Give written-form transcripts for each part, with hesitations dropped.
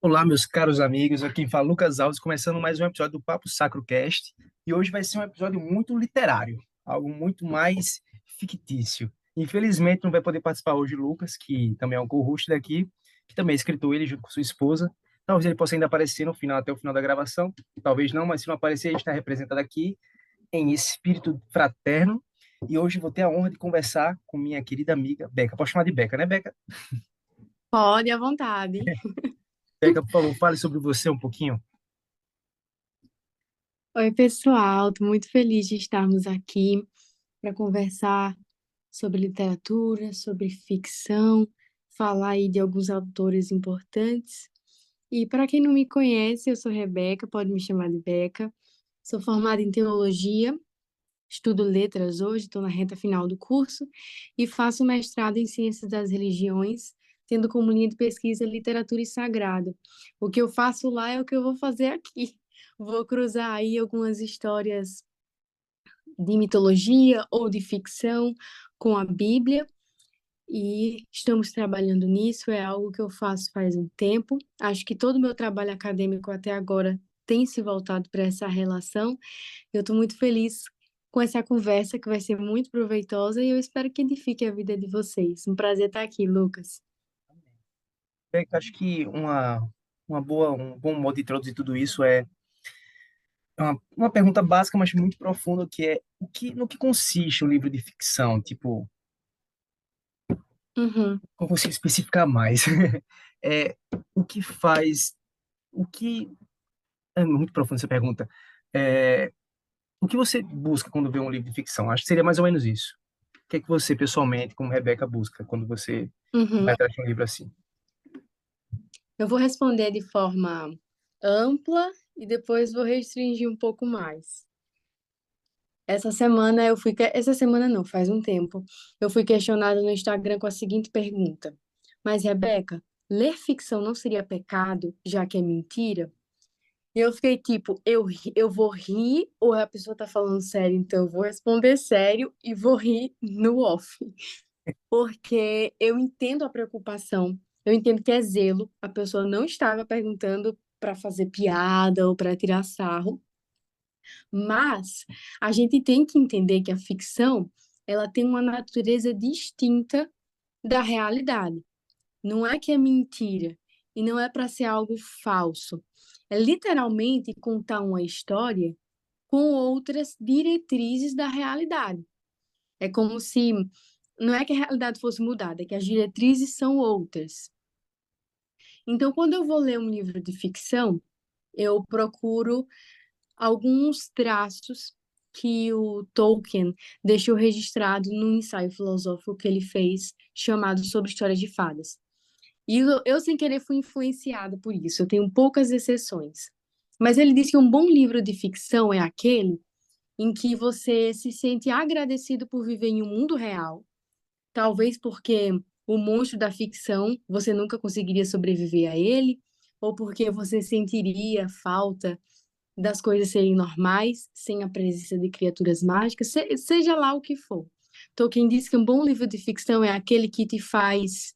Olá, meus caros amigos, aqui quem fala é Lucas Alves, começando mais um episódio do Papo Sacro Cast. E hoje vai ser um episódio muito literário, algo muito mais fictício. Infelizmente não vai poder participar hoje o Lucas, que também é um co-host daqui, que também é escritor, ele junto com sua esposa. Talvez ele possa ainda aparecer no final, até o final da gravação, talvez não, mas se não aparecer, a gente está representado aqui em espírito fraterno. E hoje vou ter a honra de conversar com minha querida amiga Beca. Posso chamar de Beca, né, Beca? Pode, à vontade. Beca, por favor, fale sobre você um pouquinho. Oi, pessoal, estou muito feliz de estarmos aqui para conversar sobre literatura, sobre ficção, falar aí de alguns autores importantes. E para quem não me conhece, eu sou Rebeca, pode me chamar de Beca. Sou formada em teologia, estudo letras hoje, estou na reta final do curso e faço mestrado em ciências das religiões, tendo como linha de pesquisa literatura e sagrado. O que eu faço lá é o que eu vou fazer aqui. Vou cruzar aí algumas histórias de mitologia ou de ficção com a Bíblia e estamos trabalhando nisso, é algo que eu faço faz um tempo. Acho que todo o meu trabalho acadêmico até agora tem se voltado para essa relação. Eu estou muito feliz com essa conversa que vai ser muito proveitosa e eu espero que edifique a vida de vocês. Um prazer estar aqui, Lucas. Beca, acho que um bom modo de traduzir tudo isso é uma pergunta básica, mas muito profunda, que é no que consiste um livro de ficção? Tipo, Uhum. como consigo especificar mais? É, o que faz, o que, é muito profunda essa pergunta. É, o que você busca quando vê um livro de ficção? Acho que seria mais ou menos isso. O que é que você, pessoalmente, como Rebeca, busca quando você vai Uhum. atrás de um livro assim? Eu vou responder de forma ampla e depois vou restringir um pouco mais. Essa semana não, faz um tempo, eu fui questionada no Instagram com a seguinte pergunta: Mas, Rebeca, ler ficção não seria pecado, já que é mentira? E eu fiquei tipo, eu vou rir ou a pessoa tá falando sério? Então eu vou responder sério e vou rir no off. Porque eu entendo a preocupação, eu entendo que é zelo, a pessoa não estava perguntando para fazer piada ou para tirar sarro, mas a gente tem que entender que a ficção, ela tem uma natureza distinta da realidade. Não é que é mentira e não é para ser algo falso. É literalmente contar uma história com outras diretrizes da realidade. É como se não é que a realidade fosse mudada, é que as diretrizes são outras. Então, quando eu vou ler um livro de ficção, eu procuro alguns traços que o Tolkien deixou registrado no ensaio filosófico que ele fez, chamado Sobre Histórias de Fadas. E eu, sem querer, fui influenciada por isso. Eu tenho poucas exceções. Mas ele diz que um bom livro de ficção é aquele em que você se sente agradecido por viver em um mundo real, talvez porque o monstro da ficção você nunca conseguiria sobreviver a ele, ou porque você sentiria falta das coisas serem normais, sem a presença de criaturas mágicas, seja lá o que for. Tolkien diz que um bom livro de ficção é aquele que te faz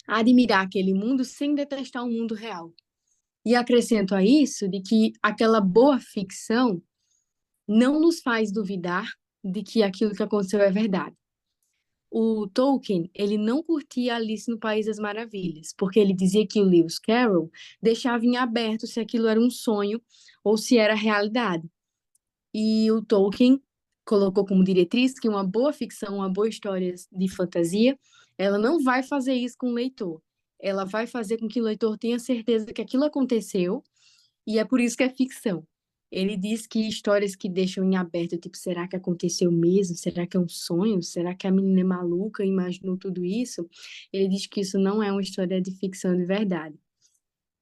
admirar aquele mundo sem detestar o mundo real. E acrescento a isso de que aquela boa ficção não nos faz duvidar de que aquilo que aconteceu é verdade. O Tolkien, ele não curtia Alice no País das Maravilhas, porque ele dizia que o Lewis Carroll deixava em aberto se aquilo era um sonho ou se era realidade. E o Tolkien colocou como diretriz que uma boa ficção, uma boa história de fantasia, ela não vai fazer isso com o leitor. Ela vai fazer com que o leitor tenha certeza que aquilo aconteceu e é por isso que é ficção. Ele diz que histórias que deixam em aberto, tipo, será que aconteceu mesmo? Será que é um sonho? Será que a menina é maluca e imaginou tudo isso? Ele diz que isso não é uma história de ficção de verdade.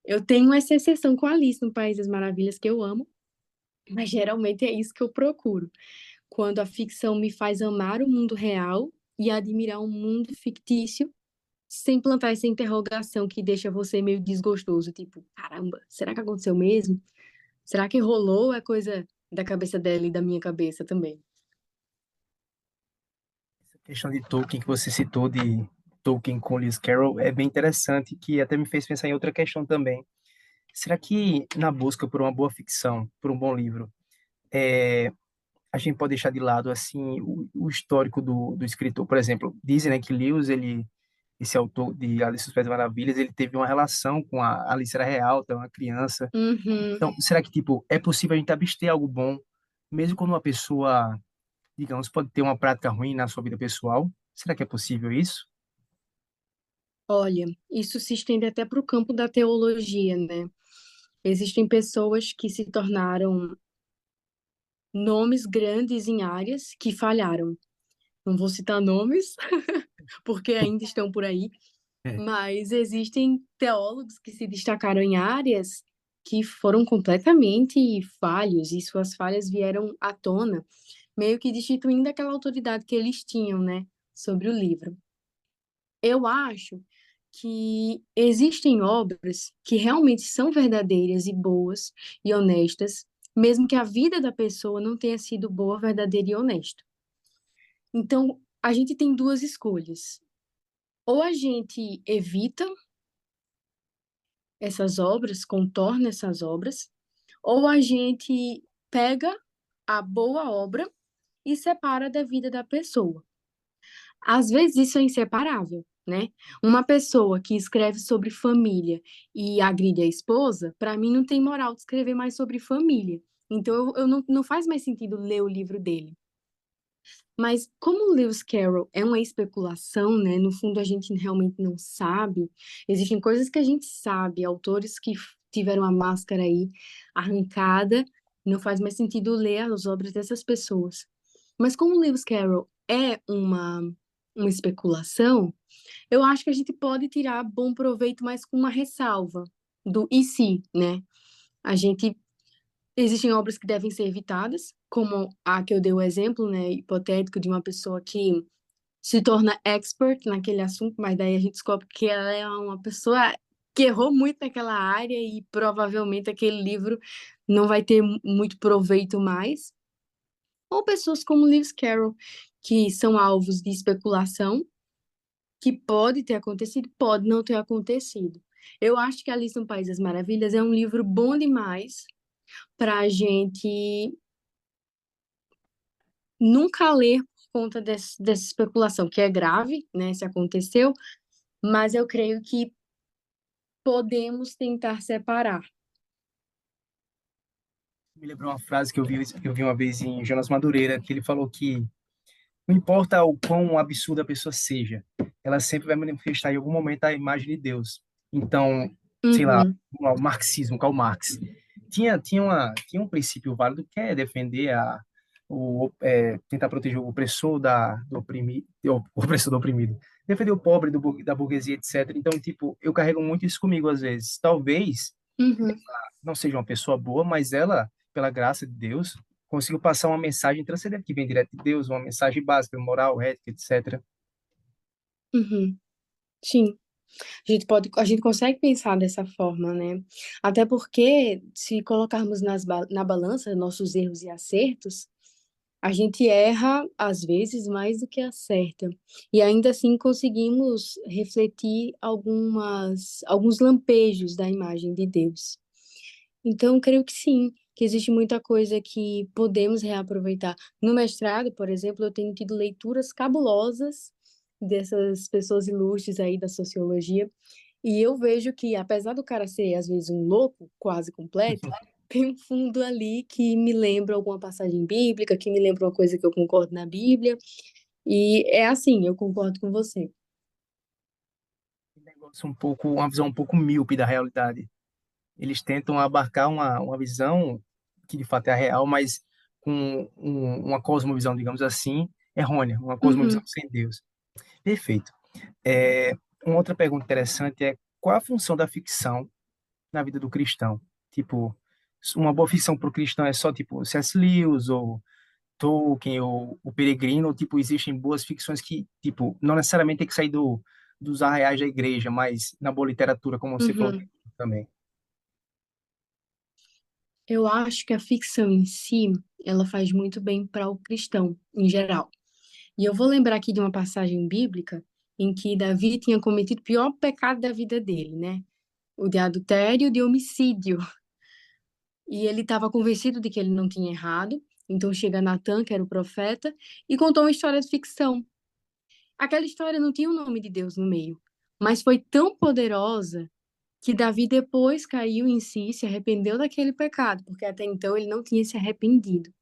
Eu tenho essa exceção com Alice no País das Maravilhas, que eu amo, mas geralmente é isso que eu procuro. Quando a ficção me faz amar o mundo real e admirar um mundo fictício, sem plantar essa interrogação que deixa você meio desgostoso, tipo, caramba, será que aconteceu mesmo? Será que rolou ou é coisa da cabeça dela e da minha cabeça também? Essa questão de Tolkien que você citou de Tolkien com Lewis Carroll é bem interessante, que até me fez pensar em outra questão também. Será que na busca por uma boa ficção, por um bom livro, a gente pode deixar de lado assim o histórico do escritor? Por exemplo, dizem, né, que Lewis, esse autor de Alice no País das Maravilhas, ele teve uma relação com a Alice era real, então uma criança. Uhum. Então, será que tipo é possível a gente abster algo bom, mesmo quando uma pessoa, digamos, pode ter uma prática ruim na sua vida pessoal? Será que é possível isso? Olha, isso se estende até para o campo da teologia, né? Existem pessoas que se tornaram nomes grandes em áreas que falharam. Não vou citar nomes, porque ainda estão por aí, É. mas existem teólogos que se destacaram em áreas que foram completamente falhos, e suas falhas vieram à tona, meio que destituindo aquela autoridade que eles tinham, né, sobre o livro. Eu acho que existem obras que realmente são verdadeiras e boas e honestas, mesmo que a vida da pessoa não tenha sido boa, verdadeira e honesta. Então, a gente tem duas escolhas. Ou a gente evita essas obras, contorna essas obras, ou a gente pega a boa obra e separa da vida da pessoa. Às vezes isso é inseparável, né? Uma pessoa que escreve sobre família e agride a esposa, para mim não tem moral de escrever mais sobre família. Então eu não faz mais sentido ler o livro dele. Mas como o Lewis Carroll é uma especulação, né? No fundo a gente realmente não sabe. Existem coisas que a gente sabe, autores que tiveram a máscara aí arrancada, não faz mais sentido ler as obras dessas pessoas. Mas como o Lewis Carroll é uma especulação, eu acho que a gente pode tirar bom proveito, mas com uma ressalva do e se, né? A gente existem obras que devem ser evitadas, como a que eu dei o exemplo, né, hipotético de uma pessoa que se torna expert naquele assunto, mas daí a gente descobre que ela é uma pessoa que errou muito naquela área e provavelmente aquele livro não vai ter muito proveito mais. Ou pessoas como Lewis Carroll, que são alvos de especulação, que pode ter acontecido, pode não ter acontecido. Eu acho que Alice no País das Maravilhas é um livro bom demais para a gente nunca ler por conta dessa especulação, que é grave, né, se aconteceu, mas eu creio que podemos tentar separar. Me lembrou uma frase que eu vi uma vez em Jonas Madureira, que ele falou que não importa o quão absurda a pessoa seja, ela sempre vai manifestar em algum momento a imagem de Deus. Então, sei lá, Uhum, o marxismo, Karl Marx, tinha um princípio válido que é defender tentar proteger o opressor do oprimido, o opressor do oprimido, defender o pobre da burguesia, etc. Então, tipo, eu carrego muito isso comigo às vezes. Talvez uhum, não seja uma pessoa boa, mas ela, pela graça de Deus, conseguiu passar uma mensagem transcendente que vem direto de Deus, uma mensagem básica, moral, ética, etc. uhum. Sim, a gente consegue pensar dessa forma, né? Até porque se colocarmos na balança nossos erros e acertos, a gente erra às vezes mais do que acerta. E ainda assim conseguimos refletir alguns lampejos da imagem de Deus. Então, creio que sim, que existe muita coisa que podemos reaproveitar. No mestrado, por exemplo, eu tenho tido leituras cabulosas dessas pessoas ilustres aí da sociologia, e eu vejo que, apesar do cara ser, às vezes, um louco quase completo, tem um fundo ali que me lembra alguma passagem bíblica, que me lembra uma coisa que eu concordo na Bíblia, e é assim, eu concordo com você. Um negócio um pouco, uma visão um pouco míope da realidade. Eles tentam abarcar uma visão que de fato é a real, mas com uma cosmovisão, digamos assim, errônea, uma cosmovisão Uhum. sem Deus. Perfeito. É, uma outra pergunta interessante é qual a função da ficção na vida do cristão? Tipo, uma boa ficção para o cristão é só tipo C.S. Lewis ou Tolkien ou o Peregrino, ou tipo, existem boas ficções que, tipo, não necessariamente tem que sair dos arraiais da igreja, mas na boa literatura, como você falou Uhum. também. Eu acho que a ficção em si, ela faz muito bem para o cristão, em geral. E eu vou lembrar aqui de uma passagem bíblica em que Davi tinha cometido o pior pecado da vida dele, né? O de adultério e o de homicídio. E ele estava convencido de que ele não tinha errado. Então chega Natan, que era o profeta, e contou uma história de ficção. Aquela história não tinha o nome de Deus no meio, mas foi tão poderosa que Davi depois caiu em si e se arrependeu daquele pecado, porque até então ele não tinha se arrependido.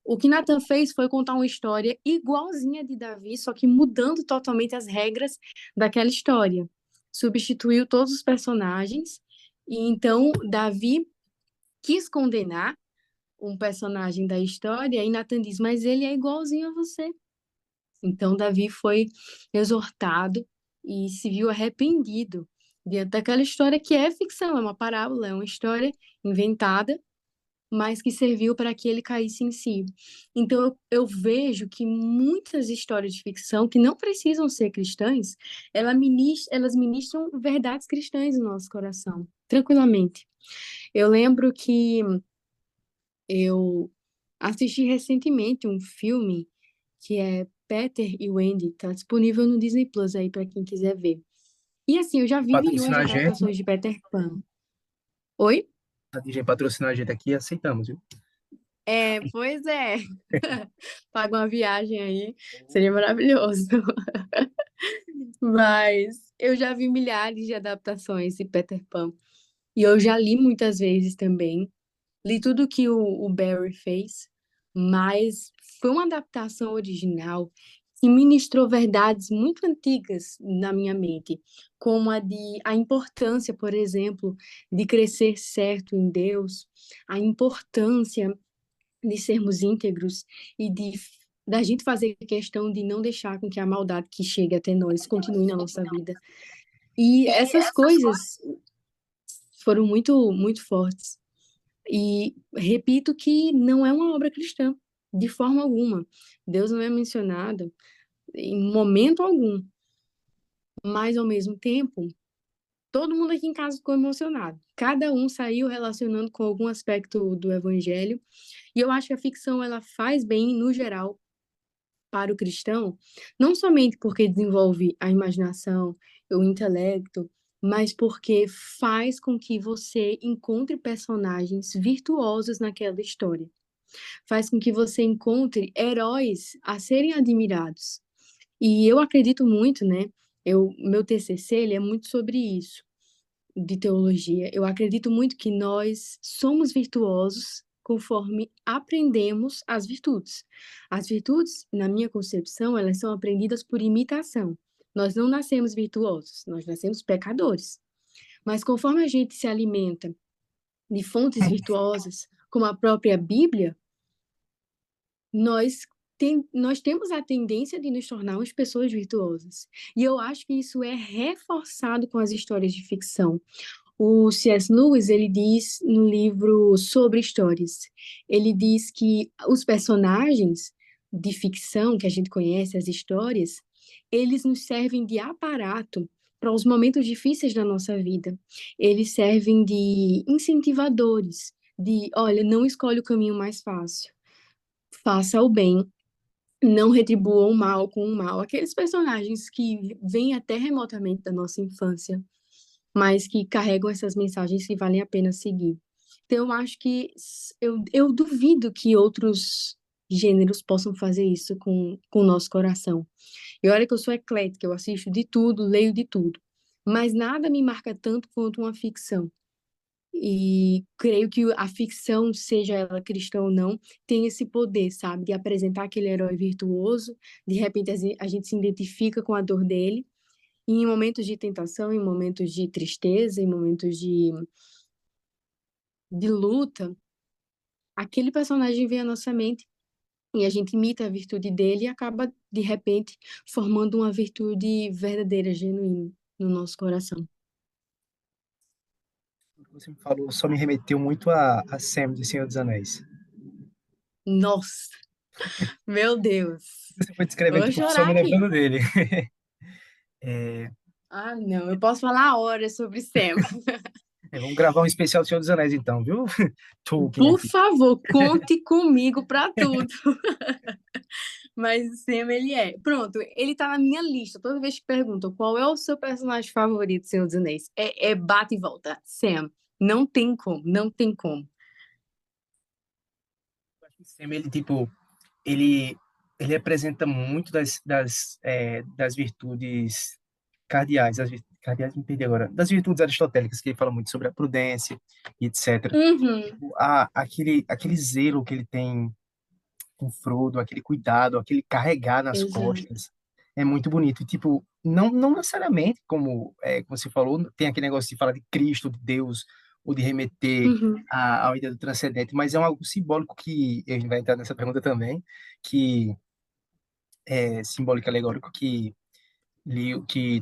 O que Nathan fez foi contar uma história igualzinha de Davi, só que mudando totalmente as regras daquela história. Substituiu todos os personagens, e então Davi quis condenar um personagem da história, e Nathan diz: Mas ele é igualzinho a você. Então Davi foi exortado e se viu arrependido diante daquela história que é ficção, é uma parábola, é uma história inventada, mas que serviu para que ele caísse em si. Então eu vejo que muitas histórias de ficção que não precisam ser cristãs, elas ministram verdades cristãs no nosso coração, tranquilamente. Eu lembro que eu assisti recentemente um filme que é Peter e Wendy, tá disponível no Disney Plus aí para quem quiser ver. E assim, eu já vi milhões Patrocinar de a gente, adaptações de Peter Pan. Oi? a Disney patrocinar a gente aqui, aceitamos, viu? É, pois é. Paga uma viagem aí, seria maravilhoso. Mas eu já vi milhares de adaptações de Peter Pan. E eu já li muitas vezes também. Li tudo que o Barry fez, mas foi uma adaptação original que ministrou verdades muito antigas na minha mente, como a importância, por exemplo, de crescer certo em Deus, a importância de sermos íntegros e da gente fazer questão de não deixar com que a maldade que chega até nós continue na nossa vida. E essas coisas foram muito, muito fortes. E repito que não é uma obra cristã, de forma alguma. Deus não é mencionado em momento algum, mas ao mesmo tempo, todo mundo aqui em casa ficou emocionado. Cada um saiu relacionando com algum aspecto do evangelho, e eu acho que a ficção ela faz bem no geral para o cristão, não somente porque desenvolve a imaginação, o intelecto, mas porque faz com que você encontre personagens virtuosos naquela história. Faz com que você encontre heróis a serem admirados. E eu acredito muito, né? Meu TCC, ele é muito sobre isso, de teologia. Eu acredito muito que nós somos virtuosos conforme aprendemos as virtudes. As virtudes, na minha concepção, elas são aprendidas por imitação. Nós não nascemos virtuosos, nós nascemos pecadores. Mas conforme a gente se alimenta de fontes virtuosas, como a própria Bíblia, nós, nós temos a tendência de nos tornarmos pessoas virtuosas. E eu acho que isso é reforçado com as histórias de ficção. O C.S. Lewis, ele diz no livro Sobre Histórias, ele diz que os personagens de ficção que a gente conhece, as histórias, eles nos servem de aparato para os momentos difíceis da nossa vida. Eles servem de incentivadores, de, olha, não escolhe o caminho mais fácil. Faça o bem, não retribua o mal com o mal. Aqueles personagens que vêm até remotamente da nossa infância, mas que carregam essas mensagens que valem a pena seguir. Então, eu acho que eu duvido que outros gêneros possam fazer isso com o nosso coração. E olha que eu sou eclética, eu assisto de tudo, leio de tudo, mas nada me marca tanto quanto uma ficção. E creio que a ficção, seja ela cristã ou não, tem esse poder, sabe, de apresentar aquele herói virtuoso, de repente a gente se identifica com a dor dele, e em momentos de tentação, em momentos de tristeza, em momentos de luta, aquele personagem vem à nossa mente e a gente imita a virtude dele e acaba, de repente, formando uma virtude verdadeira, genuína no nosso coração. O que você me falou só me remeteu muito a Sam de Senhor dos Anéis. Nossa, meu Deus, Você foi eu descrevendo, vou tipo, só chorar me aqui. lembrando dele. É, Ah, não, eu posso falar horas sobre Sam. vamos gravar um especial do Senhor dos Anéis, então, viu? Tolkien Por aqui. favor, conte comigo para tudo. Mas o Sam, ele é. Pronto, ele tá na minha lista. Toda vez que perguntam qual é o seu personagem favorito, Senhor dos Anéis, é bate e volta. Sam. Não tem como, não tem como. Eu acho que o Sam, ele, tipo, ele, ele apresenta muito das virtudes cardeais, cardeais, me perdi agora, das virtudes aristotélicas, que ele fala muito sobre a prudência e etc. Uhum, Aquele zelo que ele tem com Frodo, aquele cuidado, aquele carregar nas exato. costas, é muito bonito. E, tipo, não necessariamente, como você falou, tem aquele negócio de falar de Cristo, de Deus, ou de remeter Uhum, à ideia do transcendente, mas é algo simbólico que, a gente vai entrar nessa pergunta também, que é simbólico e alegórico, que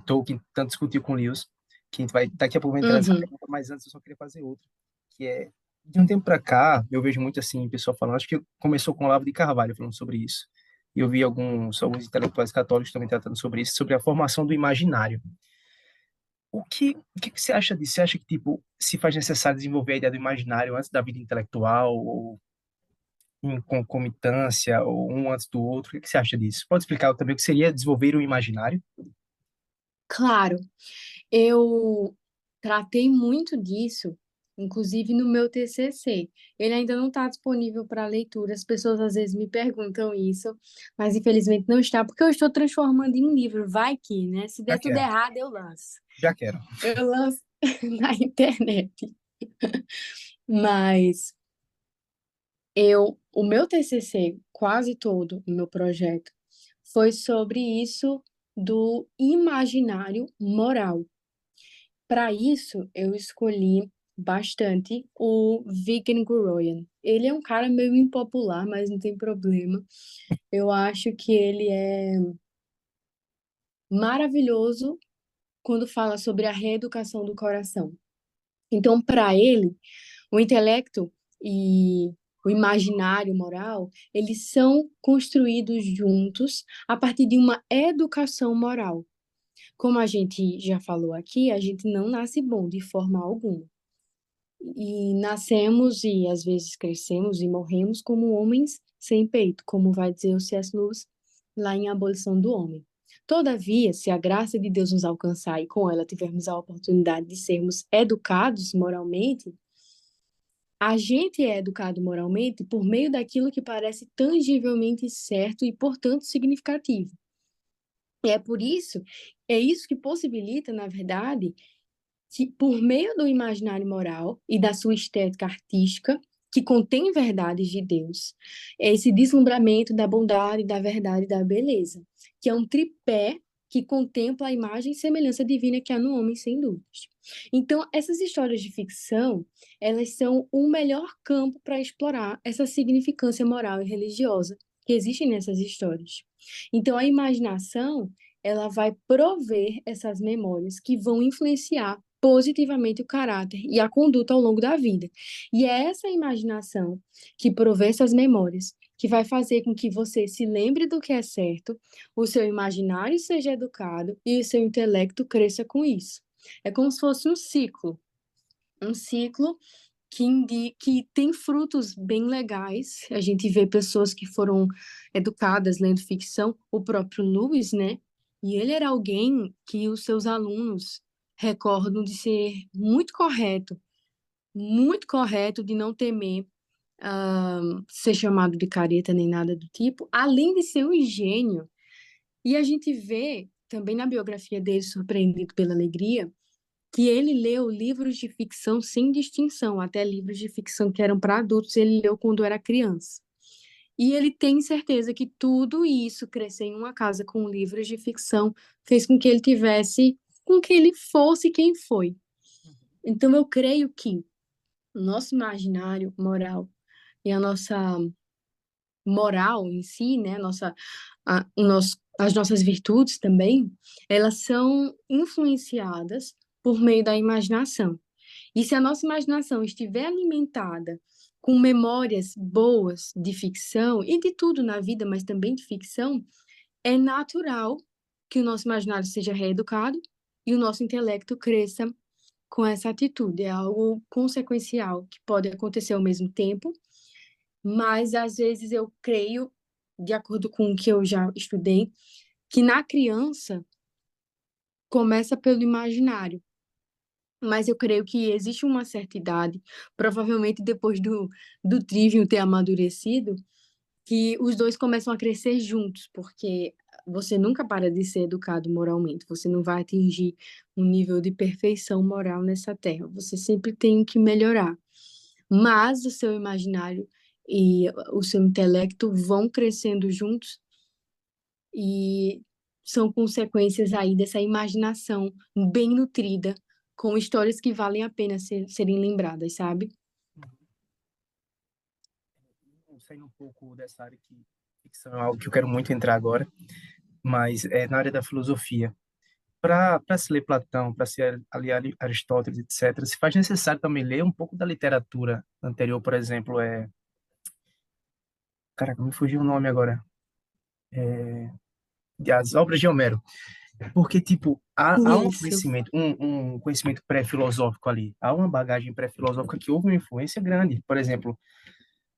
Tolkien tanto discutiu com Lewis, que a gente vai, daqui a pouco vai entrar nessa uhum, pergunta, mas antes eu só queria fazer outra, que é, de um tempo para cá, eu vejo muito assim, pessoal falando, acho que começou com o Olavo de Carvalho falando sobre isso, e eu vi alguns intelectuais católicos também tratando sobre isso, sobre a formação do imaginário. O que você acha disso? Você acha que, tipo, se faz necessário desenvolver a ideia do imaginário antes da vida intelectual, ou em concomitância, ou um antes do outro? O que você acha disso? Pode explicar também o que seria desenvolver o imaginário? claro. Eu tratei muito disso, inclusive no meu TCC. Ele ainda não está disponível para leitura. As pessoas às vezes me perguntam isso, mas infelizmente não está, porque eu estou transformando em um livro. Vai que, né? Se Já der tudo quero, errado, eu lanço. já quero. Eu lanço na internet. Mas o meu TCC, quase todo, o meu projeto, foi sobre isso do imaginário moral. Para isso, eu escolhi bastante o Vigen Guroian. Ele é um cara meio impopular, mas não tem problema. Eu acho que ele é maravilhoso quando fala sobre a reeducação do coração. Então, para ele, o intelecto e o imaginário moral, eles são construídos juntos a partir de uma educação moral. Como a gente já falou aqui, a gente não nasce bom de forma alguma. E nascemos e às vezes crescemos e morremos como homens sem peito, como vai dizer o C.S. Lewis lá em Abolição do Homem. Todavia, se a graça de Deus nos alcançar e com ela tivermos a oportunidade de sermos educados moralmente, a gente é educado moralmente por meio daquilo que parece tangivelmente certo e, portanto, significativo. E é por isso, é isso que possibilita, na verdade, que, por meio do imaginário moral e da sua estética artística, que contém verdades de Deus, é esse deslumbramento da bondade, da verdade e da beleza, que é um tripé que contempla a imagem e semelhança divina que há no homem, sem dúvidas. Então, essas histórias de ficção, elas são o melhor campo para explorar essa significância moral e religiosa que existem nessas histórias. Então, a imaginação, ela vai prover essas memórias que vão influenciar positivamente o caráter e a conduta ao longo da vida. E é essa imaginação que provê essas memórias que vai fazer com que você se lembre do que é certo, o seu imaginário seja educado e o seu intelecto cresça com isso. É como se fosse um ciclo que tem frutos bem legais. A gente vê pessoas que foram educadas lendo ficção, o próprio Lewis, né? E ele era alguém que os seus alunos recordam de ser muito correto, de não temer ser chamado de careta nem nada do tipo, além de ser um gênio. E a gente vê também na biografia dele, Surpreendido pela Alegria, que ele leu livros de ficção sem distinção, até livros de ficção que eram para adultos, ele leu quando era criança. E ele tem certeza que tudo isso, crescer em uma casa com livros de ficção, fez com que ele tivesse, com que ele fosse quem foi. Então, eu creio que o nosso imaginário moral e a nossa moral em si, né, as nossas virtudes também, elas são influenciadas por meio da imaginação. E se a nossa imaginação estiver alimentada com memórias boas de ficção e de tudo na vida, mas também de ficção, é natural que o nosso imaginário seja reeducado e o nosso intelecto cresça com essa atitude. É algo consequencial que pode acontecer ao mesmo tempo, mas às vezes eu creio de acordo com o que eu já estudei, que na criança começa pelo imaginário. Mas eu creio que existe uma certa idade, provavelmente depois do Trivium ter amadurecido, que os dois começam a crescer juntos, porque você nunca para de ser educado moralmente, você não vai atingir um nível de perfeição moral nessa terra, você sempre tem que melhorar. Mas o seu imaginário e o seu intelecto vão crescendo juntos e são consequências aí dessa imaginação bem nutrida, com histórias que valem a pena serem lembradas, sabe? Saindo um pouco dessa área que ficção é algo que eu quero muito entrar agora, mas é na área da filosofia. Para se ler Platão, para se ali Aristóteles, etc., se faz necessário também ler um pouco da literatura anterior, por exemplo, caraca, me fugiu o nome agora, as obras de Homero, porque, tipo, há Isso, um conhecimento pré-filosófico ali, há uma bagagem pré-filosófica que houve uma influência grande, por exemplo,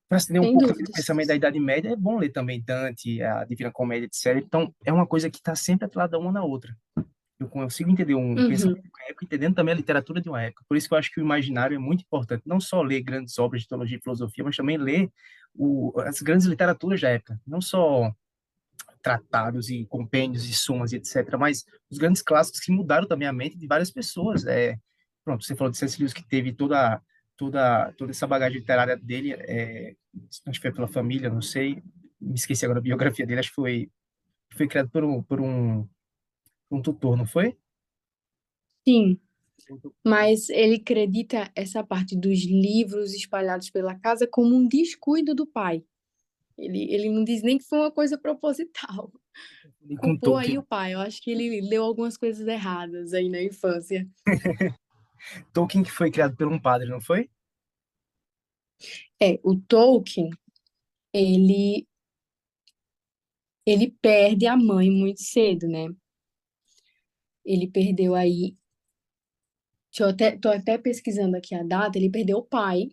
para se entender um sem pouco também do dúvidas. pensamento da Idade Média, é bom ler também Dante, a Divina Comédia, etc. Então, é uma coisa que está sempre atrelada uma na outra. Eu consigo entender um pensamento Uhum, de uma época, entendendo também a literatura de uma época. Por isso que eu acho que o imaginário é muito importante. Não só ler grandes obras de teologia e filosofia, mas também ler as grandes literaturas da época. Não só tratados e compêndios e sumas e etc., mas os grandes clássicos que mudaram também a mente de várias pessoas. Pronto, você falou de C.S. Lewis, que teve toda essa bagagem literária dele, acho que foi pela família, não sei, me esqueci agora a biografia dele, acho que foi criado por um tutor, não foi? sim, mas ele acredita essa parte dos livros espalhados pela casa como um descuido do pai. Ele não diz nem que foi uma coisa proposital. E com Culpou aí Tolkien. o pai. Eu acho que ele leu algumas coisas erradas aí na infância. Tolkien que foi criado por um padre, não foi? O Tolkien, ele, ele perde a mãe muito cedo, né? Ele perdeu aí, tô até pesquisando aqui a data, ele perdeu o pai,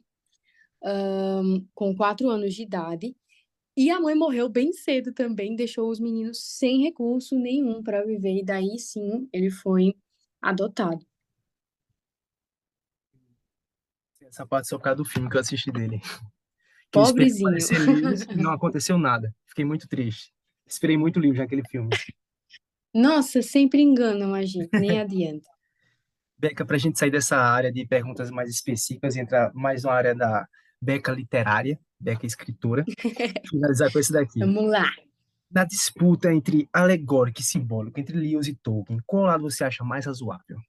com 4 anos de idade, e a mãe morreu bem cedo também, deixou os meninos sem recurso nenhum para viver, e daí sim ele foi adotado. Essa parte só por causa do filme que eu assisti dele. Que eu esperei Pobrezinho. aparecer Lewis e não aconteceu nada. Fiquei muito triste. Esperei muito Lewis naquele filme. Nossa, sempre enganam a gente, nem adianta. Beca, para a gente sair dessa área de perguntas mais específicas e entrar mais na área da Beca literária, Beca escritora, finalizar com esse daqui. Vamos lá. Na disputa entre alegórico e simbólico, entre Lewis e Tolkien, qual lado você acha mais razoável?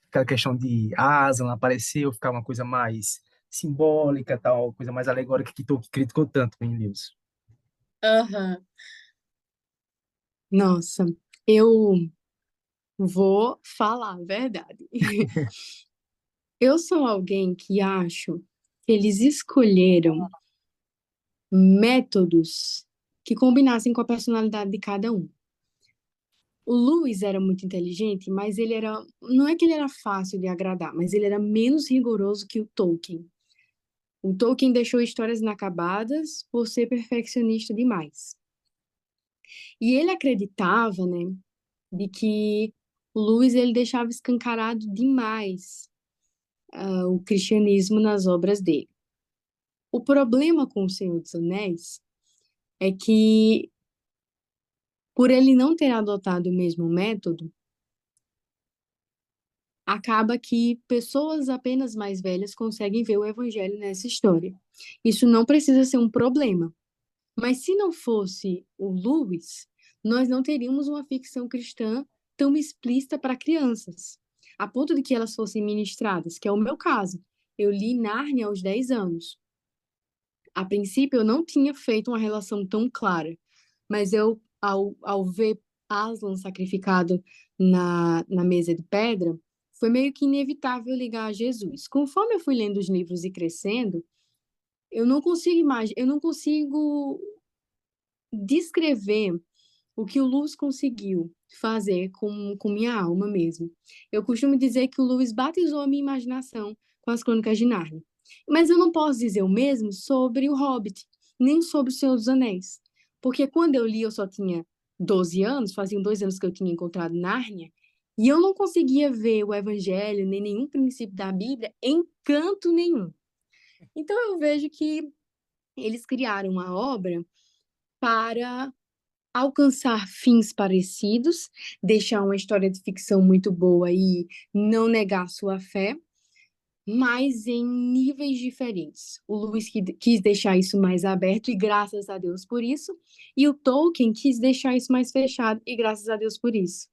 Aquela questão de Aslan apareceu, ficar uma coisa mais simbólica, tal, coisa mais alegórica que Tolkien criticou tanto em Lewis. Aham. Nossa, eu vou falar a verdade. Eu sou alguém que acho que eles escolheram métodos que combinassem com a personalidade de cada um. O Lewis era muito inteligente, mas ele era, não é que ele era fácil de agradar, mas ele era menos rigoroso que o Tolkien. O Tolkien deixou histórias inacabadas por ser perfeccionista demais. E ele acreditava, né, de que o Lewis ele deixava escancarado demais o cristianismo nas obras dele. O problema com O Senhor dos Anéis é que, por ele não ter adotado o mesmo método, acaba que pessoas apenas mais velhas conseguem ver o evangelho nessa história. Isso não precisa ser um problema. Mas se não fosse o Lewis, nós não teríamos uma ficção cristã tão explícita para crianças, a ponto de que elas fossem ministradas, que é o meu caso. Eu li Nárnia aos 10 anos. A princípio, eu não tinha feito uma relação tão clara, mas ao ver Aslan sacrificado na mesa de pedra, foi meio que inevitável ligar a Jesus. Conforme eu fui lendo os livros e crescendo, eu não consigo descrever o que o Lewis conseguiu fazer com minha alma mesmo. Eu costumo dizer que o Lewis batizou a minha imaginação com as Crônicas de Nárnia. Mas eu não posso dizer o mesmo sobre o Hobbit, nem sobre o Senhor dos Anéis. Porque quando eu li, eu só tinha 12 anos, faziam 2 anos que eu tinha encontrado Nárnia, e eu não conseguia ver o Evangelho, nem nenhum princípio da Bíblia em canto nenhum. Então eu vejo que eles criaram uma obra para alcançar fins parecidos, deixar uma história de ficção muito boa e não negar sua fé, mas em níveis diferentes. O Lewis quis deixar isso mais aberto, e graças a Deus por isso, e o Tolkien quis deixar isso mais fechado, e graças a Deus por isso.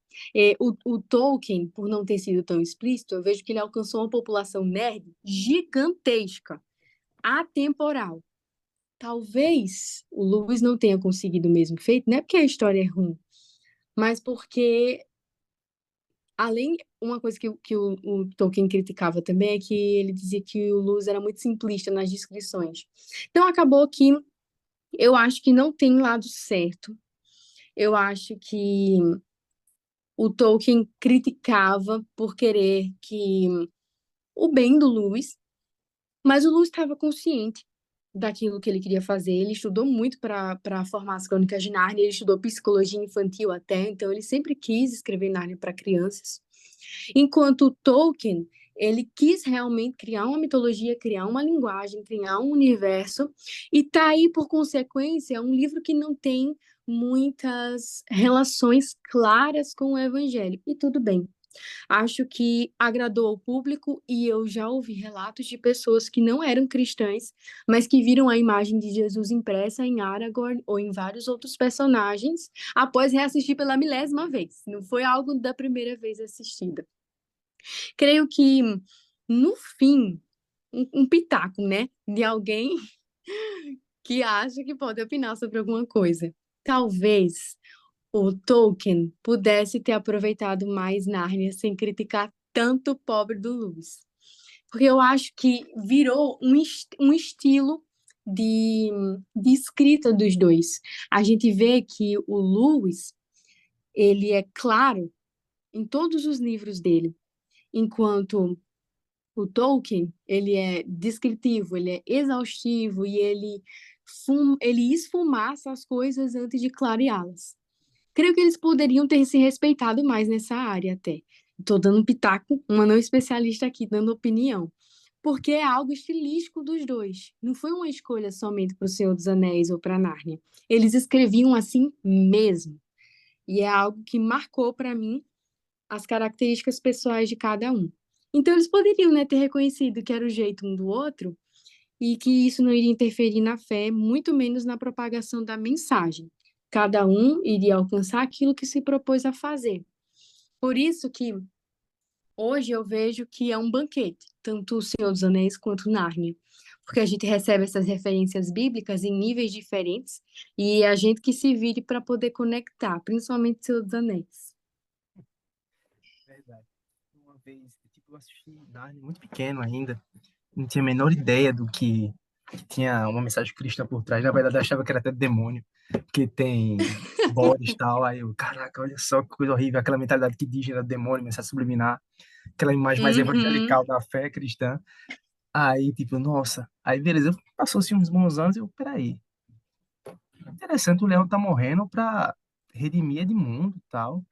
O Tolkien, por não ter sido tão explícito, eu vejo que ele alcançou uma população nerd gigantesca, atemporal. Talvez o Lewis não tenha conseguido o mesmo feito, não é porque a história é ruim, mas porque, além, uma coisa que o Tolkien criticava também é que ele dizia que o Lewis era muito simplista nas descrições. Então acabou que eu acho que não tem lado certo. Eu acho que o Tolkien criticava por querer que o bem do Lewis, mas o Lewis estava consciente daquilo que ele queria fazer. Ele estudou muito para formar as Crônicas de Nárnia, ele estudou psicologia infantil até, então ele sempre quis escrever Nárnia para crianças. Enquanto Tolkien, ele quis realmente criar uma mitologia, criar uma linguagem, criar um universo, e tá aí, por consequência, um livro que não tem muitas relações claras com o Evangelho. E tudo bem. Acho que agradou ao público, e eu já ouvi relatos de pessoas que não eram cristãs, mas que viram a imagem de Jesus impressa em Aragorn ou em vários outros personagens após reassistir pela milésima vez. Não foi algo da primeira vez assistida. Creio que, no fim, um pitaco, né, de alguém que acha que pode opinar sobre alguma coisa. Talvez o Tolkien pudesse ter aproveitado mais Nárnia sem criticar tanto o pobre do Lewis. Porque eu acho que virou um estilo de escrita dos dois. A gente vê que o Lewis, ele é claro em todos os livros dele, enquanto o Tolkien, ele é descritivo, ele é exaustivo, e ele esfumaça as coisas antes de clareá-las. Creio que eles poderiam ter se respeitado mais nessa área até. Estou dando um pitaco, uma não especialista aqui, dando opinião. Porque é algo estilístico dos dois. Não foi uma escolha somente para o Senhor dos Anéis ou para Nárnia. Eles escreviam assim mesmo. E é algo que marcou para mim as características pessoais de cada um. Então eles poderiam, né, ter reconhecido que era o jeito um do outro, e que isso não iria interferir na fé, muito menos na propagação da mensagem. Cada um iria alcançar aquilo que se propôs a fazer. Por isso que hoje eu vejo que é um banquete, tanto o Senhor dos Anéis quanto Nárnia, porque a gente recebe essas referências bíblicas em níveis diferentes, e a gente que se vire para poder conectar, principalmente o Senhor dos Anéis. Verdade. Uma vez, tipo, eu assisti Narnia muito pequeno ainda, não tinha a menor ideia do que tinha uma mensagem cristã por trás. Na verdade, eu achava que era até demônio, porque tem bodes e tal. Aí eu, caraca, olha só que coisa horrível, aquela mentalidade que diz era demônio, mensagem subliminar, aquela imagem mais Uhum, evangelical da fé cristã. Aí, tipo, nossa, aí beleza, passou-se uns bons anos, eu, peraí, interessante, o leão tá morrendo pra redimir Edmundo e tal.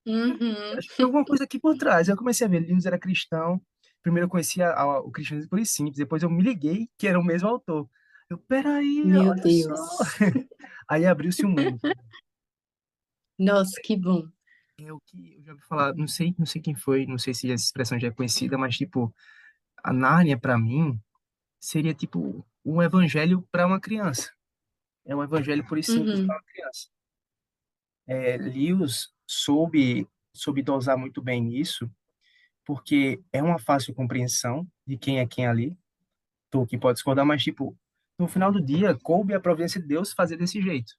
uhum. Acho que tem alguma coisa aqui por trás. Eu comecei a ver, Lewis era cristão. Primeiro eu conhecia o cristianismo por simples, depois eu me liguei que era o mesmo autor. Eu, peraí, Meu olha só. Deus. Aí abriu-se o mundo. Nossa, que bom. É o que eu já ouvi falar, não sei quem foi, não sei se essa expressão já é conhecida, mas tipo, a Nárnia para mim seria tipo um evangelho para uma criança. É um evangelho por simples para Uhum, uma criança. Lewis soube dosar muito bem nisso, porque é uma fácil compreensão de quem é quem ali. Tu que pode discordar, mas tipo, no final do dia, coube a providência de Deus fazer desse jeito.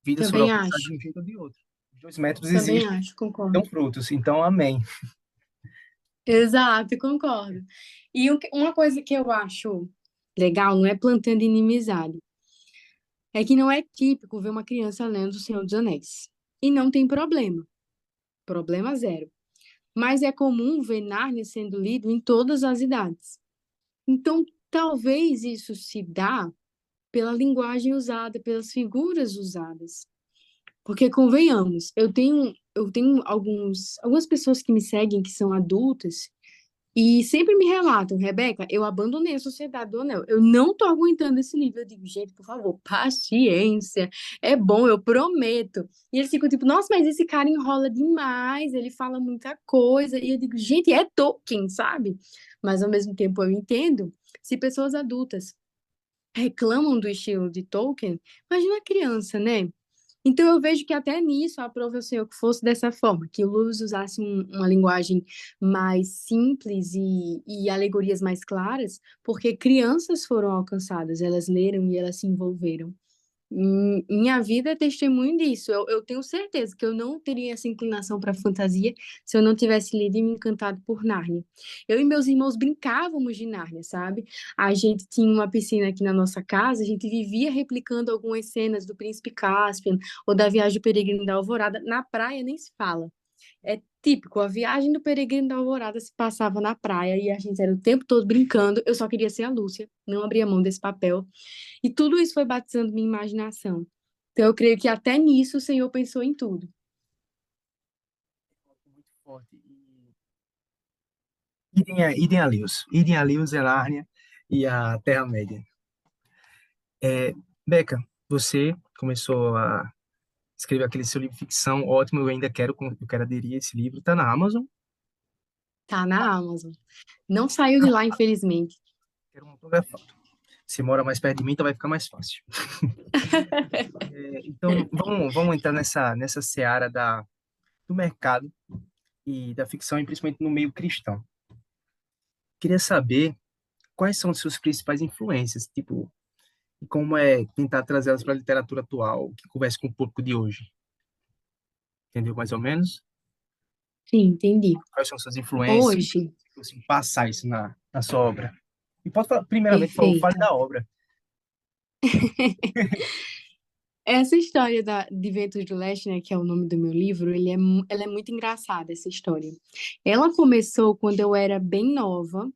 Vidas foram também alcançadas acho. de um jeito ou de outro. Os dois métodos Também existem, acho, dão concordo. frutos. Então, amém. Exato, concordo. E uma coisa que eu acho legal, não é plantando inimizade, é que não é típico ver uma criança lendo O Senhor dos Anéis. E não tem problema, problema zero. Mas é comum ver Nárnia sendo lido em todas as idades. Então, talvez isso se dá pela linguagem usada, pelas figuras usadas. Porque convenhamos, eu tenho algumas pessoas que me seguem que são adultas e sempre me relatam, Rebeca, eu abandonei a Sociedade do Anel. Eu não tô aguentando esse livro. Eu digo, gente, por favor, paciência. É bom, eu prometo. E eles ficam tipo, nossa, mas esse cara enrola demais, ele fala muita coisa. E eu digo, gente, é Tolkien, sabe? Mas ao mesmo tempo eu entendo. Se pessoas adultas reclamam do estilo de Tolkien, imagina a criança, né? Então eu vejo que até nisso aprove o Senhor que fosse dessa forma, que o Lewis usasse uma linguagem mais simples e alegorias mais claras, porque crianças foram alcançadas, elas leram e elas se envolveram. Minha vida é testemunho disso. Eu tenho certeza que eu não teria essa inclinação para fantasia se eu não tivesse lido e me encantado por Nárnia. Eu e meus irmãos brincávamos de Nárnia, sabe? A gente tinha uma piscina aqui na nossa casa, a gente vivia replicando algumas cenas do Príncipe Caspian ou da Viagem do Peregrino da Alvorada. Na praia nem se fala. É típico, a viagem do Peregrino da Alvorada se passava na praia e a gente era o tempo todo brincando. Eu só queria ser a Lúcia, não abria mão desse papel. E tudo isso foi batizando minha imaginação. Então eu creio que até nisso o Senhor pensou em tudo. Muito forte. Idem a Lewis, Elárnia e a Terra-média. Beca, você começou a escrever aquele seu livro de ficção, ótimo, eu quero aderir a esse livro, está na Amazon, Tá na Amazon. Não saiu de lá, infelizmente. quero um autografado. Se mora mais perto de mim, então vai ficar mais fácil. Então, vamos entrar nessa seara do mercado e da ficção, e principalmente no meio cristão. Queria saber quais são as suas principais influências, tipo, e como é tentar trazê-las para a literatura atual, que converse com o público de hoje. Entendeu mais ou menos? Sim, entendi. Quais são suas influências? Hoje, Assim, passar isso na sua obra. E pode falar, primeiramente, fale perfeito. da obra. Essa história de Ventos do Leste, né, que é o nome do meu livro, ela é muito engraçada, essa história. Ela começou quando eu era bem nova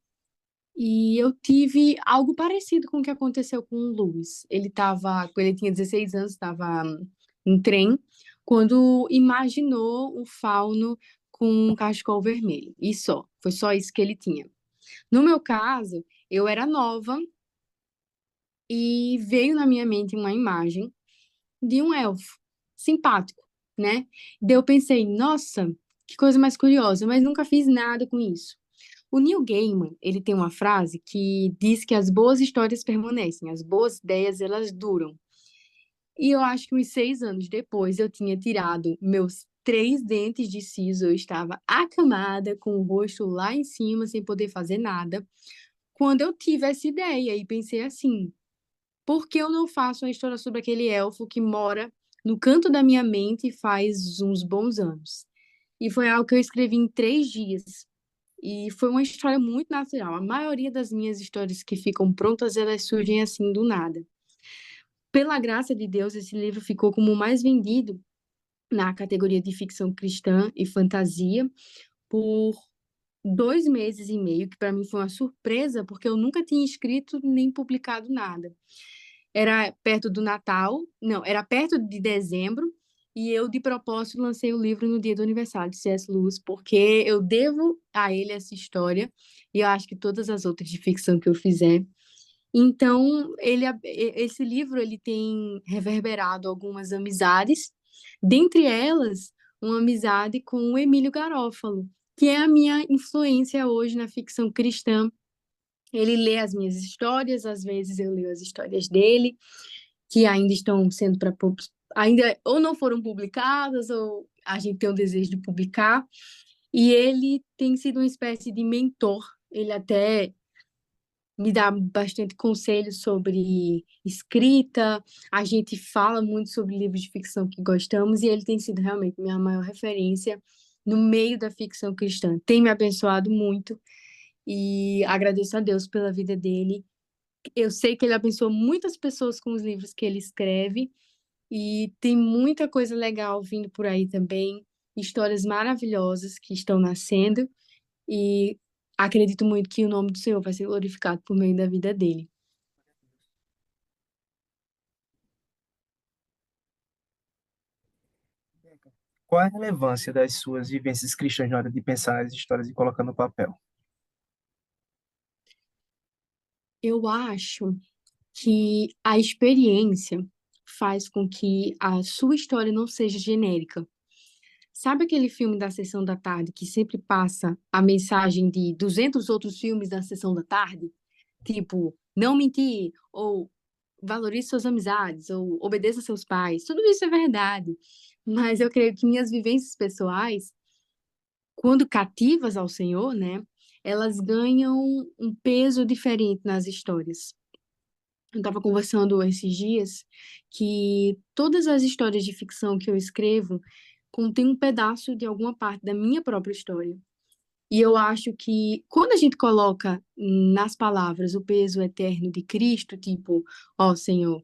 e eu tive algo parecido com o que aconteceu com o Lewis. Quando ele tinha 16 anos, estava em trem, quando imaginou um fauno com um cachecol vermelho. E só, foi só isso que ele tinha. No meu caso, eu era nova e veio na minha mente uma imagem de um elfo simpático, né? Daí eu pensei, nossa, que coisa mais curiosa, mas nunca fiz nada com isso. O Neil Gaiman, ele tem uma frase que diz que as boas histórias permanecem, as boas ideias, elas duram. E eu acho que uns 6 anos depois eu tinha tirado meus 3 dentes de siso, eu estava acamada, com o rosto lá em cima, sem poder fazer nada. Quando eu tive essa ideia e pensei assim, por que eu não faço uma história sobre aquele elfo que mora no canto da minha mente faz uns bons anos? E foi algo que eu escrevi em 3 dias. E foi uma história muito natural. A maioria das minhas histórias que ficam prontas, elas surgem assim do nada. Pela graça de Deus, esse livro ficou como o mais vendido na categoria de ficção cristã e fantasia por 2 meses e meio, que para mim foi uma surpresa, porque eu nunca tinha escrito nem publicado nada. Era perto do Natal, não, era perto de dezembro, e eu, de propósito, lancei o livro no dia do aniversário de C.S. Lewis, porque eu devo a ele essa história, e eu acho que todas as outras de ficção que eu fizer. Então, esse livro ele tem reverberado algumas amizades, dentre elas, uma amizade com o Emílio Garófalo, que é a minha influência hoje na ficção cristã. Ele lê as minhas histórias, às vezes eu leio as histórias dele, que ainda estão sendo para ainda ou não foram publicadas ou a gente tem o desejo de publicar. E ele tem sido uma espécie de mentor. Ele até me dá bastante conselhos sobre escrita. A gente fala muito sobre livros de ficção que gostamos e ele tem sido realmente minha maior referência no meio da ficção cristã. Tem me abençoado muito e agradeço a Deus pela vida dele. Eu sei que ele abençoa muitas pessoas com os livros que ele escreve e tem muita coisa legal vindo por aí também, histórias maravilhosas que estão nascendo e acredito muito que o nome do Senhor vai ser glorificado por meio da vida dele. Qual a relevância das suas vivências cristãs na hora de pensar as histórias e colocar no papel? Eu acho que a experiência faz com que a sua história não seja genérica. Sabe aquele filme da Sessão da Tarde que sempre passa a mensagem de 200 outros filmes da Sessão da Tarde? Tipo, não mentir, ou valorize suas amizades, ou obedeça seus pais. Tudo isso é verdade. Mas eu creio que minhas vivências pessoais, quando cativas ao Senhor, né, elas ganham um peso diferente nas histórias. Eu estava conversando esses dias que todas as histórias de ficção que eu escrevo contêm um pedaço de alguma parte da minha própria história. E eu acho que quando a gente coloca nas palavras o peso eterno de Cristo, tipo, ó Senhor,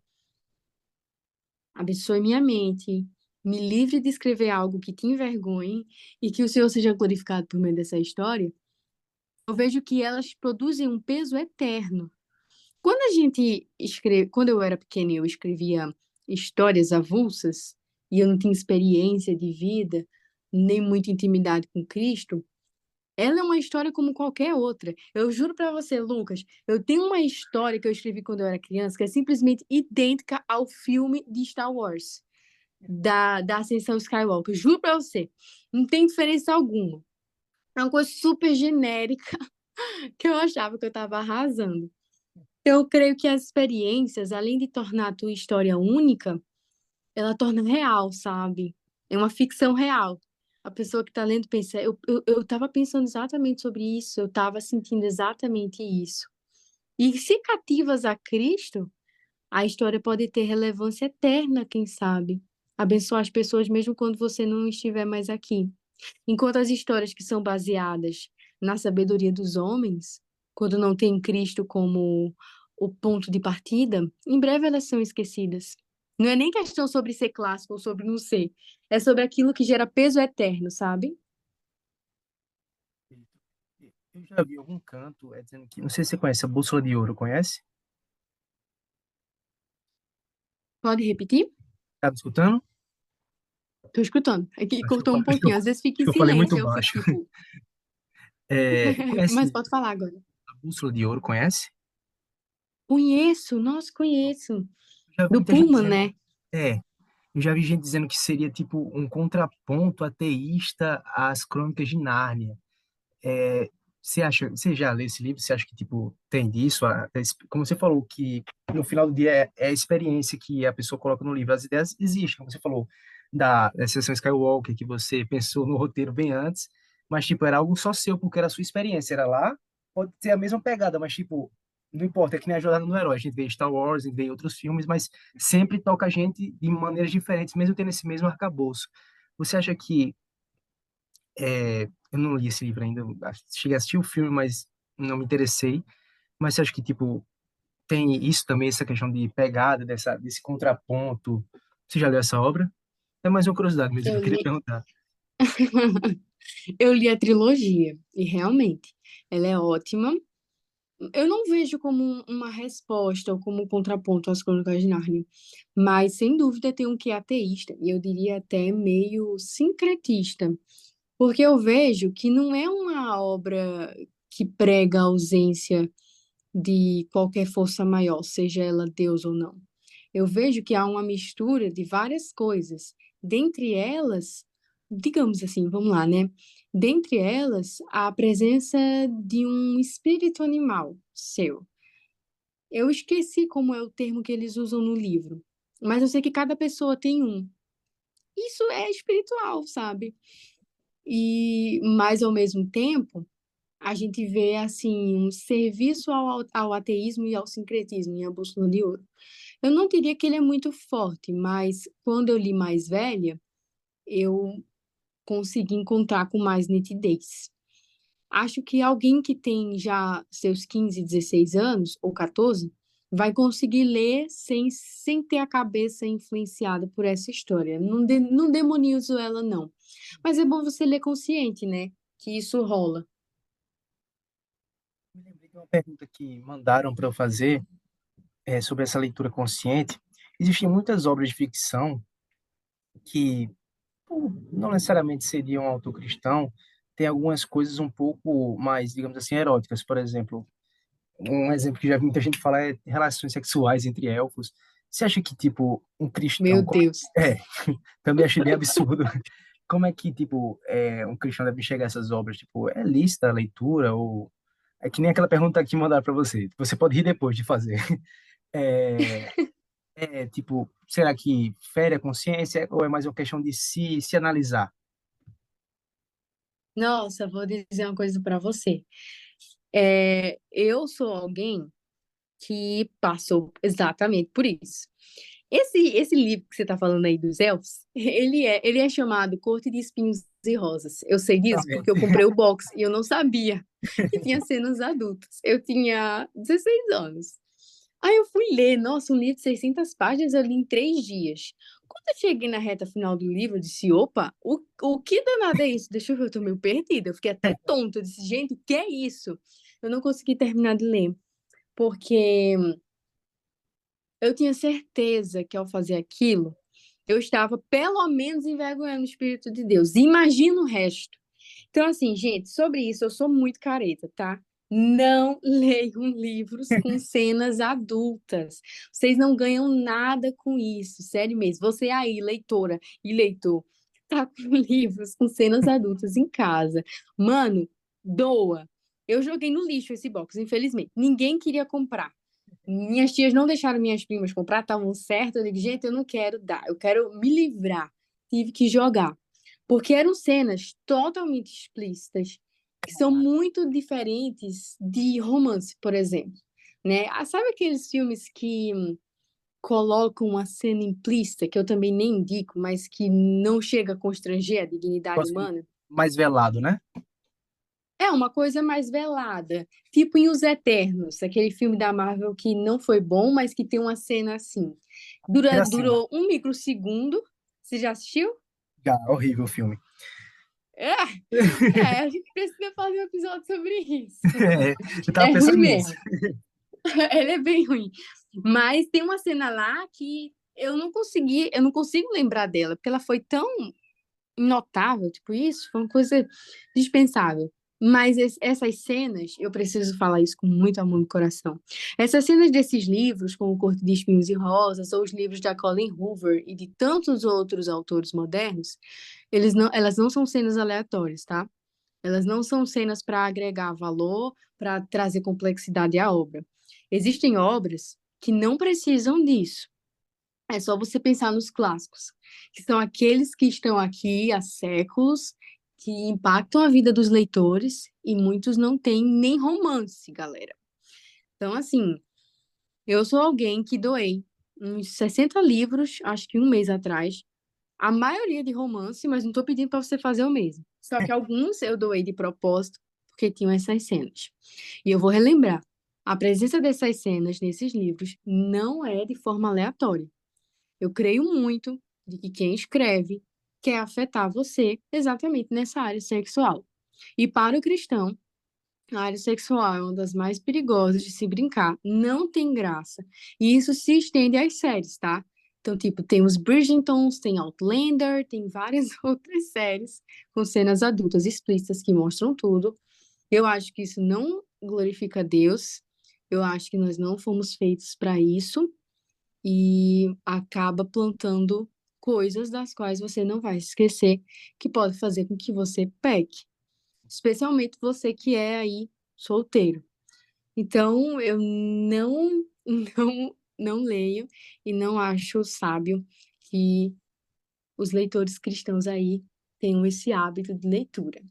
abençoe minha mente, me livre de escrever algo que te envergonhe e que o Senhor seja glorificado por meio dessa história, eu vejo que elas produzem um peso eterno. Quando a gente escreve, quando eu era pequena, e eu escrevia histórias avulsas e eu não tinha experiência de vida, nem muita intimidade com Cristo. Ela é uma história como qualquer outra. Eu juro pra você, Lucas, eu tenho uma história que eu escrevi quando eu era criança que é simplesmente idêntica ao filme de Star Wars, da Ascensão Skywalker. Juro pra você, não tem diferença alguma. É uma coisa super genérica que eu achava que eu estava arrasando. Eu creio que as experiências, além de tornar a tua história única, ela torna real, sabe? É uma ficção real. A pessoa que está lendo pensa, eu estava pensando exatamente sobre isso, eu estava sentindo exatamente isso. E se cativas a Cristo, a história pode ter relevância eterna, quem sabe? Abençoar as pessoas mesmo quando você não estiver mais aqui. Enquanto as histórias que são baseadas na sabedoria dos homens, quando não tem Cristo como o ponto de partida, em breve elas são esquecidas. Não é nem questão sobre ser clássico ou sobre não ser, é sobre aquilo que gera peso eterno, sabe? Eu já vi algum canto dizendo que, não sei se você conhece a Bússola de Ouro, conhece? Pode repetir? Tá me escutando? Tô escutando. Aqui Acho que eu, cortou um acho que eu, pouquinho, às vezes acho fica em que eu falei muito silêncio, eu fico baixo. tipo, mas Conhece pode falar agora. a Bússola de Ouro, conhece? Conheço, nossa, conheço. Já vi Do muita gente Pullman, dizendo, né? é, eu já vi gente dizendo que seria tipo um contraponto ateísta às Crônicas de Nárnia. Você acha, você já leu esse livro? Você acha que tipo tem disso? Como você falou que no final do dia é a experiência que a pessoa coloca no livro. As ideias existem, como você falou da sessão Skywalker que você pensou no roteiro bem antes, mas tipo era algo só seu porque era a sua experiência, era lá. Pode ter a mesma pegada, mas tipo não importa, é que nem a jornada do herói. A gente vê Star Wars, a gente vê outros filmes, mas sempre toca a gente de maneiras diferentes, mesmo tendo esse mesmo arcabouço. Você acha que eu não li esse livro ainda. Eu cheguei a assistir o filme, mas não me interessei. Mas você acha que, tipo, tem isso também, essa questão de pegada, desse contraponto? Você já leu essa obra? É mais uma curiosidade mesmo que Eu eu queria li, perguntar. eu li a trilogia e realmente ela é ótima. Eu não vejo como uma resposta ou como um contraponto às Crônicas de Nárnia, mas sem dúvida tem um que é ateísta, e eu diria até meio sincretista, porque eu vejo que não é uma obra que prega a ausência de qualquer força maior, seja ela Deus ou não. Eu vejo que há uma mistura de várias coisas, dentre elas, digamos assim, vamos lá, né? Dentre elas, a presença de um espírito animal seu. Eu esqueci como é o termo que eles usam no livro, mas eu sei que cada pessoa tem um. Isso é espiritual, sabe? E, mas ao mesmo tempo, a gente vê assim um serviço ao ateísmo e ao sincretismo em A Bússola de Ouro. Eu não diria que ele é muito forte, mas quando eu li mais velha, eu consegui encontrar com mais nitidez. Acho que alguém que tem já seus 15, 16 anos, ou 14, vai conseguir ler sem ter a cabeça influenciada por essa história. Não demonizo ela, não. Mas é bom você ler consciente, né? Que isso rola. Me lembrei de uma pergunta que mandaram para eu fazer sobre essa leitura consciente. Existem muitas obras de ficção que, não necessariamente seria um autor cristão, tem algumas coisas um pouco mais, digamos assim, eróticas. Por exemplo, um exemplo que já vi muita gente falar é relações sexuais entre elfos. Você acha que, tipo, um Meu cristão... Deus. Também achei bem absurdo. Como é que, tipo, um cristão deve enxergar essas obras? Tipo, é lícita a leitura ou... É que nem aquela pergunta que mandaram para você. Você pode rir depois de fazer. É, tipo, será que fere a consciência ou é mais uma questão de se analisar? Nossa, vou dizer uma coisa para você. Eu sou alguém que passou exatamente por isso. Esse livro que você está falando aí dos elfos, ele é chamado Corte de Espinhos e Rosas. Eu sei disso porque eu Exatamente. comprei o box e eu não sabia que tinha cenas adultas. Eu tinha 16 anos. Aí eu fui ler, nossa, um livro de 600 páginas, eu li em 3 dias. Quando eu cheguei na reta final do livro, eu disse, opa, o que danado é isso? Deixa eu ver, eu tô meio perdida. Eu fiquei até tonta, eu disse, gente, o que é isso? Eu não consegui terminar de ler, porque eu tinha certeza que ao fazer aquilo, eu estava pelo menos envergonhando o Espírito de Deus. Imagina o resto. Então, assim, gente, sobre isso eu sou muito careta, tá? Não leiam livros com cenas adultas. Vocês não ganham nada com isso, sério mesmo. Você aí, leitora e leitor, tá com livros com cenas adultas em casa. Mano, doa. Eu joguei no lixo esse box, infelizmente. Ninguém queria comprar. Minhas tias não deixaram minhas primas comprar, estavam certas. Eu digo, gente, eu não quero dar, eu quero me livrar. Tive que jogar. Porque eram cenas totalmente explícitas, que são muito diferentes de romance, por exemplo. Né? Sabe aqueles filmes que colocam uma cena implícita, que eu também nem indico, mas que não chega a constranger a dignidade Gosto humana? mais velado, né? É uma coisa mais velada, tipo em Os Eternos, aquele filme da Marvel que não foi bom, mas que tem uma cena assim. Aquela cena. Durou um microsegundo. Você já assistiu? Já, horrível o filme. É, a gente precisa fazer um episódio sobre isso. Eu tava É ruim pensando nisso. mesmo. Ele é bem ruim. Mas tem uma cena lá que eu não consigo lembrar dela, porque ela foi tão notável, tipo, isso foi uma coisa dispensável. Mas essas cenas, eu preciso falar isso com muito amor no coração. Essas cenas desses livros, como O Corte de Espinhos e Rosas, ou os livros da Colleen Hoover e de tantos outros autores modernos, elas não são cenas aleatórias, tá? Elas não são cenas para agregar valor, para trazer complexidade à obra. Existem obras que não precisam disso. É só você pensar nos clássicos, que são aqueles que estão aqui há séculos, que impactam a vida dos leitores, e muitos não têm nem romance, galera. Então, assim, eu sou alguém que doei uns 60 livros, acho que um mês atrás, a maioria de romance, mas não estou pedindo para você fazer o mesmo. Só que alguns eu doei de propósito, porque tinham essas cenas. E eu vou relembrar: a presença dessas cenas nesses livros não é de forma aleatória. Eu creio muito de que quem escreve quer afetar você exatamente nessa área sexual. E para o cristão, a área sexual é uma das mais perigosas de se brincar, não tem graça. E isso se estende às séries, tá? Então, tipo, tem os Bridgertons, tem Outlander, tem várias outras séries com cenas adultas explícitas que mostram tudo. Eu acho que isso não glorifica Deus. Eu acho que nós não fomos feitos para isso e acaba plantando coisas das quais você não vai esquecer, que pode fazer com que você peque, especialmente você que é aí solteiro. Então, eu não não leio e não acho sábio que os leitores cristãos aí tenham esse hábito de leitura.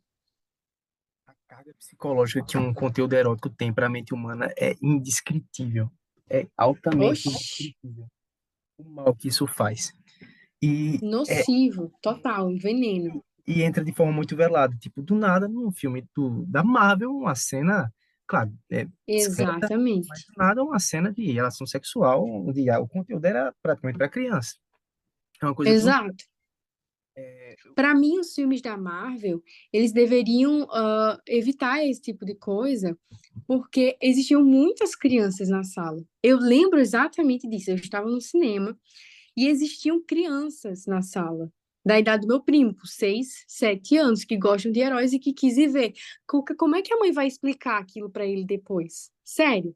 A carga psicológica que um conteúdo erótico tem para a mente humana é indescritível. É altamente Oxi, indescritível o mal que isso faz. E, nocivo, total, um veneno. e entra de forma muito velada. Tipo, do nada, num filme da Marvel, uma cena, claro, discreta, mas Exatamente. do nada uma cena de relação sexual, onde o conteúdo era praticamente para criança. É uma coisa que Exato. Para mim, os filmes da Marvel, eles deveriam evitar esse tipo de coisa, porque existiam muitas crianças na sala. Eu lembro exatamente disso. Eu estava no cinema e existiam crianças na sala. da idade do meu primo, com 6, 7 anos, que gostam de heróis e que quis ir ver. Como é que a mãe vai explicar aquilo pra ele depois? Sério?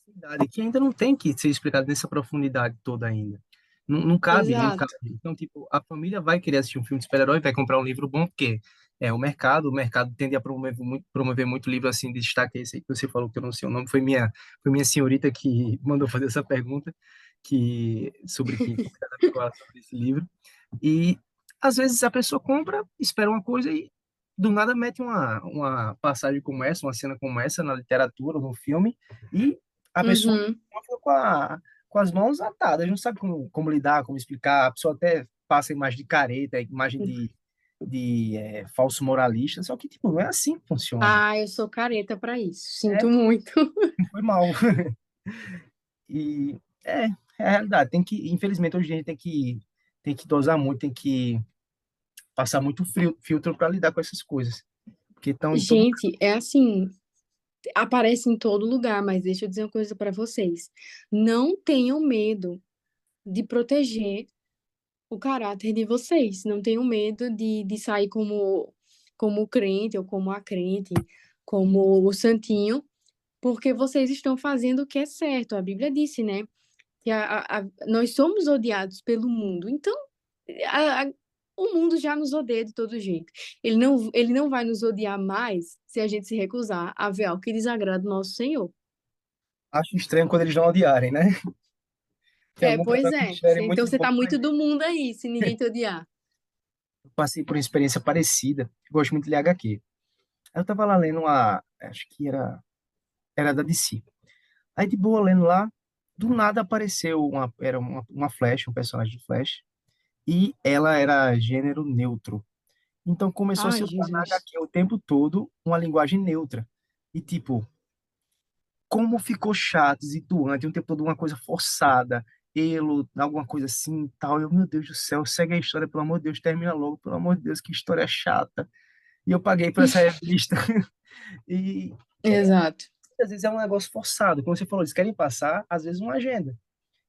Verdade, que ainda não tem que ser explicado nessa profundidade toda ainda. Não, não cabe, não cabe. Exato. Então, tipo, a família vai querer assistir um filme de super-herói, vai comprar um livro bom, porque o mercado tende a promover muito livro assim de destaque. Esse aí que você falou que eu não sei o nome, foi minha senhorita que mandou fazer essa pergunta, sobre como ela ficou sobre esse livro. E às vezes a pessoa compra, espera uma coisa e do nada mete uma passagem como essa, uma cena como essa na literatura, no filme, e a pessoa Uhum. fica com as mãos atadas, não sabe como lidar, como explicar. A pessoa até passa a imagem de careta, a imagem de falso moralista, só que tipo, não é assim que funciona. Ah, eu sou careta pra isso. É, Sinto muito. foi mal. E é a realidade. Infelizmente, hoje a gente tem que dosar muito, tem que passar muito filtro para lidar com essas coisas, porque estão em todo. Gente, é assim, aparece em todo lugar, mas deixa eu dizer uma coisa pra vocês. Não tenham medo de proteger o caráter de vocês. Não tenham medo de sair como o crente ou como a crente, como o santinho, porque vocês estão fazendo o que é certo. A Bíblia disse, né? Que nós somos odiados pelo mundo. Então, a- a- o mundo já nos odeia de todo jeito. Ele não vai nos odiar mais se a gente se recusar a ver algo que desagrada o nosso Senhor. Acho estranho quando eles não odiarem, né? Tem É, algum pois problema que eles é. estiverem Então muito você bom. tá muito do mundo aí, se ninguém te odiar. Eu passei por uma experiência parecida. Eu gosto muito de ler HQ. Aí eu tava lá lendo acho que era da DC. Aí de boa lendo lá, do nada apareceu uma Flash, um personagem de Flash, e ela era gênero neutro. Então começou a se Ai, usar na Jesus. HQ o tempo todo uma linguagem neutra. E tipo, como ficou chato, desituante, o tempo todo uma coisa forçada, elo, alguma coisa assim, e tal. Eu, meu Deus do céu, segue a história, pelo amor de Deus, termina logo, pelo amor de Deus, que história chata. E eu paguei por essa revista. E Exato. às vezes é um negócio forçado, como você falou, eles querem passar, às vezes, uma agenda.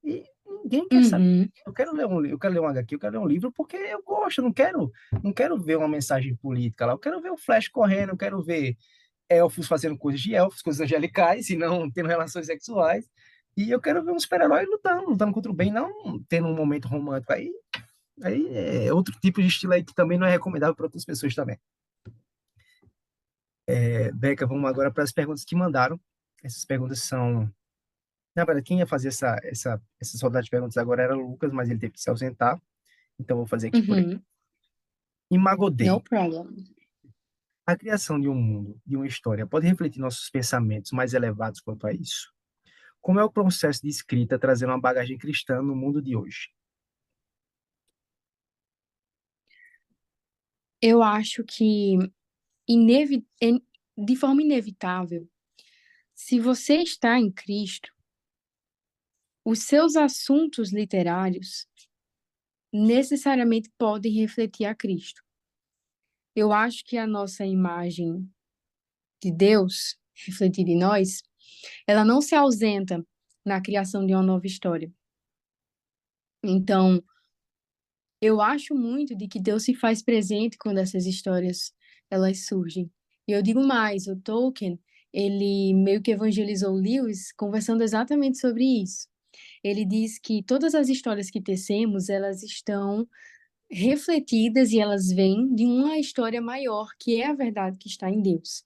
E ninguém quer saber. Uhum. Eu quero ler um HQ, eu quero ler um livro porque eu gosto, não quero ver uma mensagem política lá, eu quero ver o Flash correndo, eu quero ver elfos fazendo coisas de elfos, coisas angelicais, e não tendo relações sexuais. E eu quero ver um super-herói lutando contra o bem, não tendo um momento romântico. Aí é outro tipo de estilo aí que também não é recomendável para outras pessoas também. Beca, vamos agora para as perguntas que mandaram. Essas perguntas são. Na verdade, quem ia fazer essas rodadas de perguntas agora era o Lucas, mas ele teve que se ausentar. Então, vou fazer aqui por ele. Uhum. No Imagodei. problem. A criação de um mundo, de uma história, pode refletir nossos pensamentos mais elevados quanto a isso? Como é o processo de escrita trazendo uma bagagem cristã no mundo de hoje? Eu acho que de forma inevitável, se você está em Cristo, os seus assuntos literários necessariamente podem refletir a Cristo. Eu acho que a nossa imagem de Deus, refletida em nós, ela não se ausenta na criação de uma nova história. Então, eu acho muito de que Deus se faz presente quando essas histórias elas surgem. E eu digo mais, o Tolkien, ele meio que evangelizou Lewis conversando exatamente sobre isso. Ele diz que todas as histórias que tecemos, elas estão refletidas e elas vêm de uma história maior, que é a verdade que está em Deus.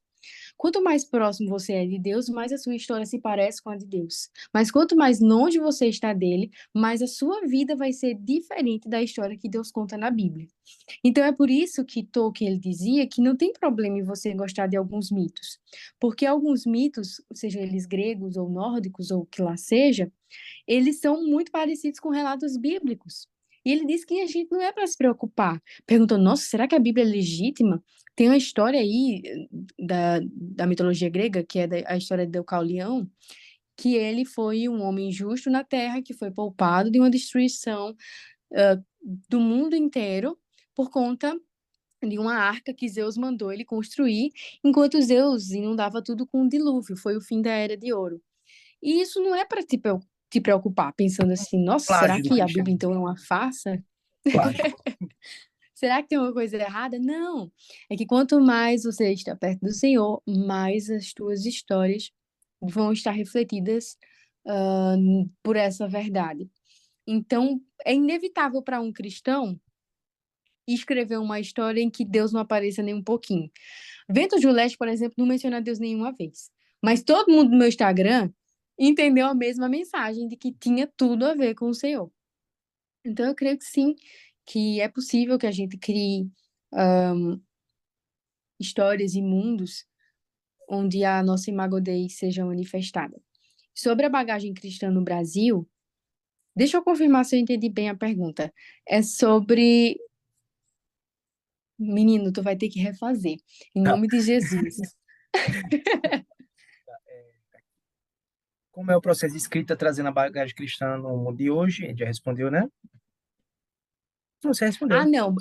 Quanto mais próximo você é de Deus, mais a sua história se parece com a de Deus. Mas quanto mais longe você está dele, mais a sua vida vai ser diferente da história que Deus conta na Bíblia. Então é por isso que Tolkien ele dizia que não tem problema em você gostar de alguns mitos, porque alguns mitos, sejam eles gregos ou nórdicos ou o que lá seja, eles são muito parecidos com relatos bíblicos. E ele diz que a gente não é para se preocupar. Perguntou, nossa, será que a Bíblia é legítima? Tem uma história aí da mitologia grega, que é a história de Deucalion, que ele foi um homem justo na terra, que foi poupado de uma destruição do mundo inteiro por conta de uma arca que Zeus mandou ele construir, enquanto Zeus inundava tudo com um dilúvio. Foi o fim da Era de Ouro. E isso não é para te preocupar, pensando assim, nossa, será Plágio do que a Bíblia cristianismo. então é uma farsa? Claro. Será que tem uma coisa errada? Não. É que quanto mais você está perto do Senhor, mais as tuas histórias vão estar refletidas, ah, por essa verdade. Então, é inevitável para um cristão escrever uma história em que Deus não apareça nem um pouquinho. Ventos do Leste, por exemplo, não menciona Deus nenhuma vez. Mas todo mundo no meu Instagram entendeu a mesma mensagem de que tinha tudo a ver com o Senhor. Então, eu creio que sim, que é possível que a gente crie histórias e mundos onde a nossa imagodez seja manifestada. Sobre a bagagem cristã no Brasil, deixa eu confirmar se eu entendi bem a pergunta. É sobre. Menino, tu vai ter que refazer. Em Tá. nome de Jesus. Como é o processo de escrita trazendo a bagagem cristã no mundo de hoje? A gente já respondeu, né? Você Ah, respondeu. não,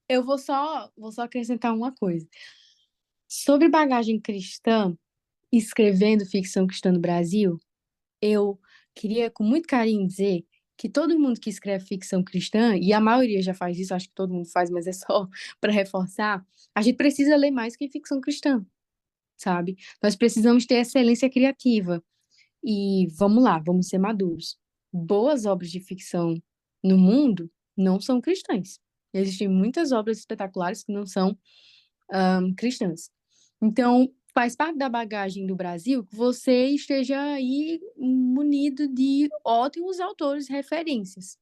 eu vou só acrescentar uma coisa. Sobre bagagem cristã, escrevendo ficção cristã no Brasil, eu queria com muito carinho dizer que todo mundo que escreve ficção cristã, e a maioria já faz isso, acho que todo mundo faz, mas é só para reforçar, a gente precisa ler mais que ficção cristã, sabe? Nós precisamos ter excelência criativa. E vamos lá, vamos ser maduros. Boas obras de ficção no mundo não são cristãs. Existem muitas obras espetaculares que não são cristãs. Então, faz parte da bagagem do Brasil que você esteja aí munido de ótimos autores referências.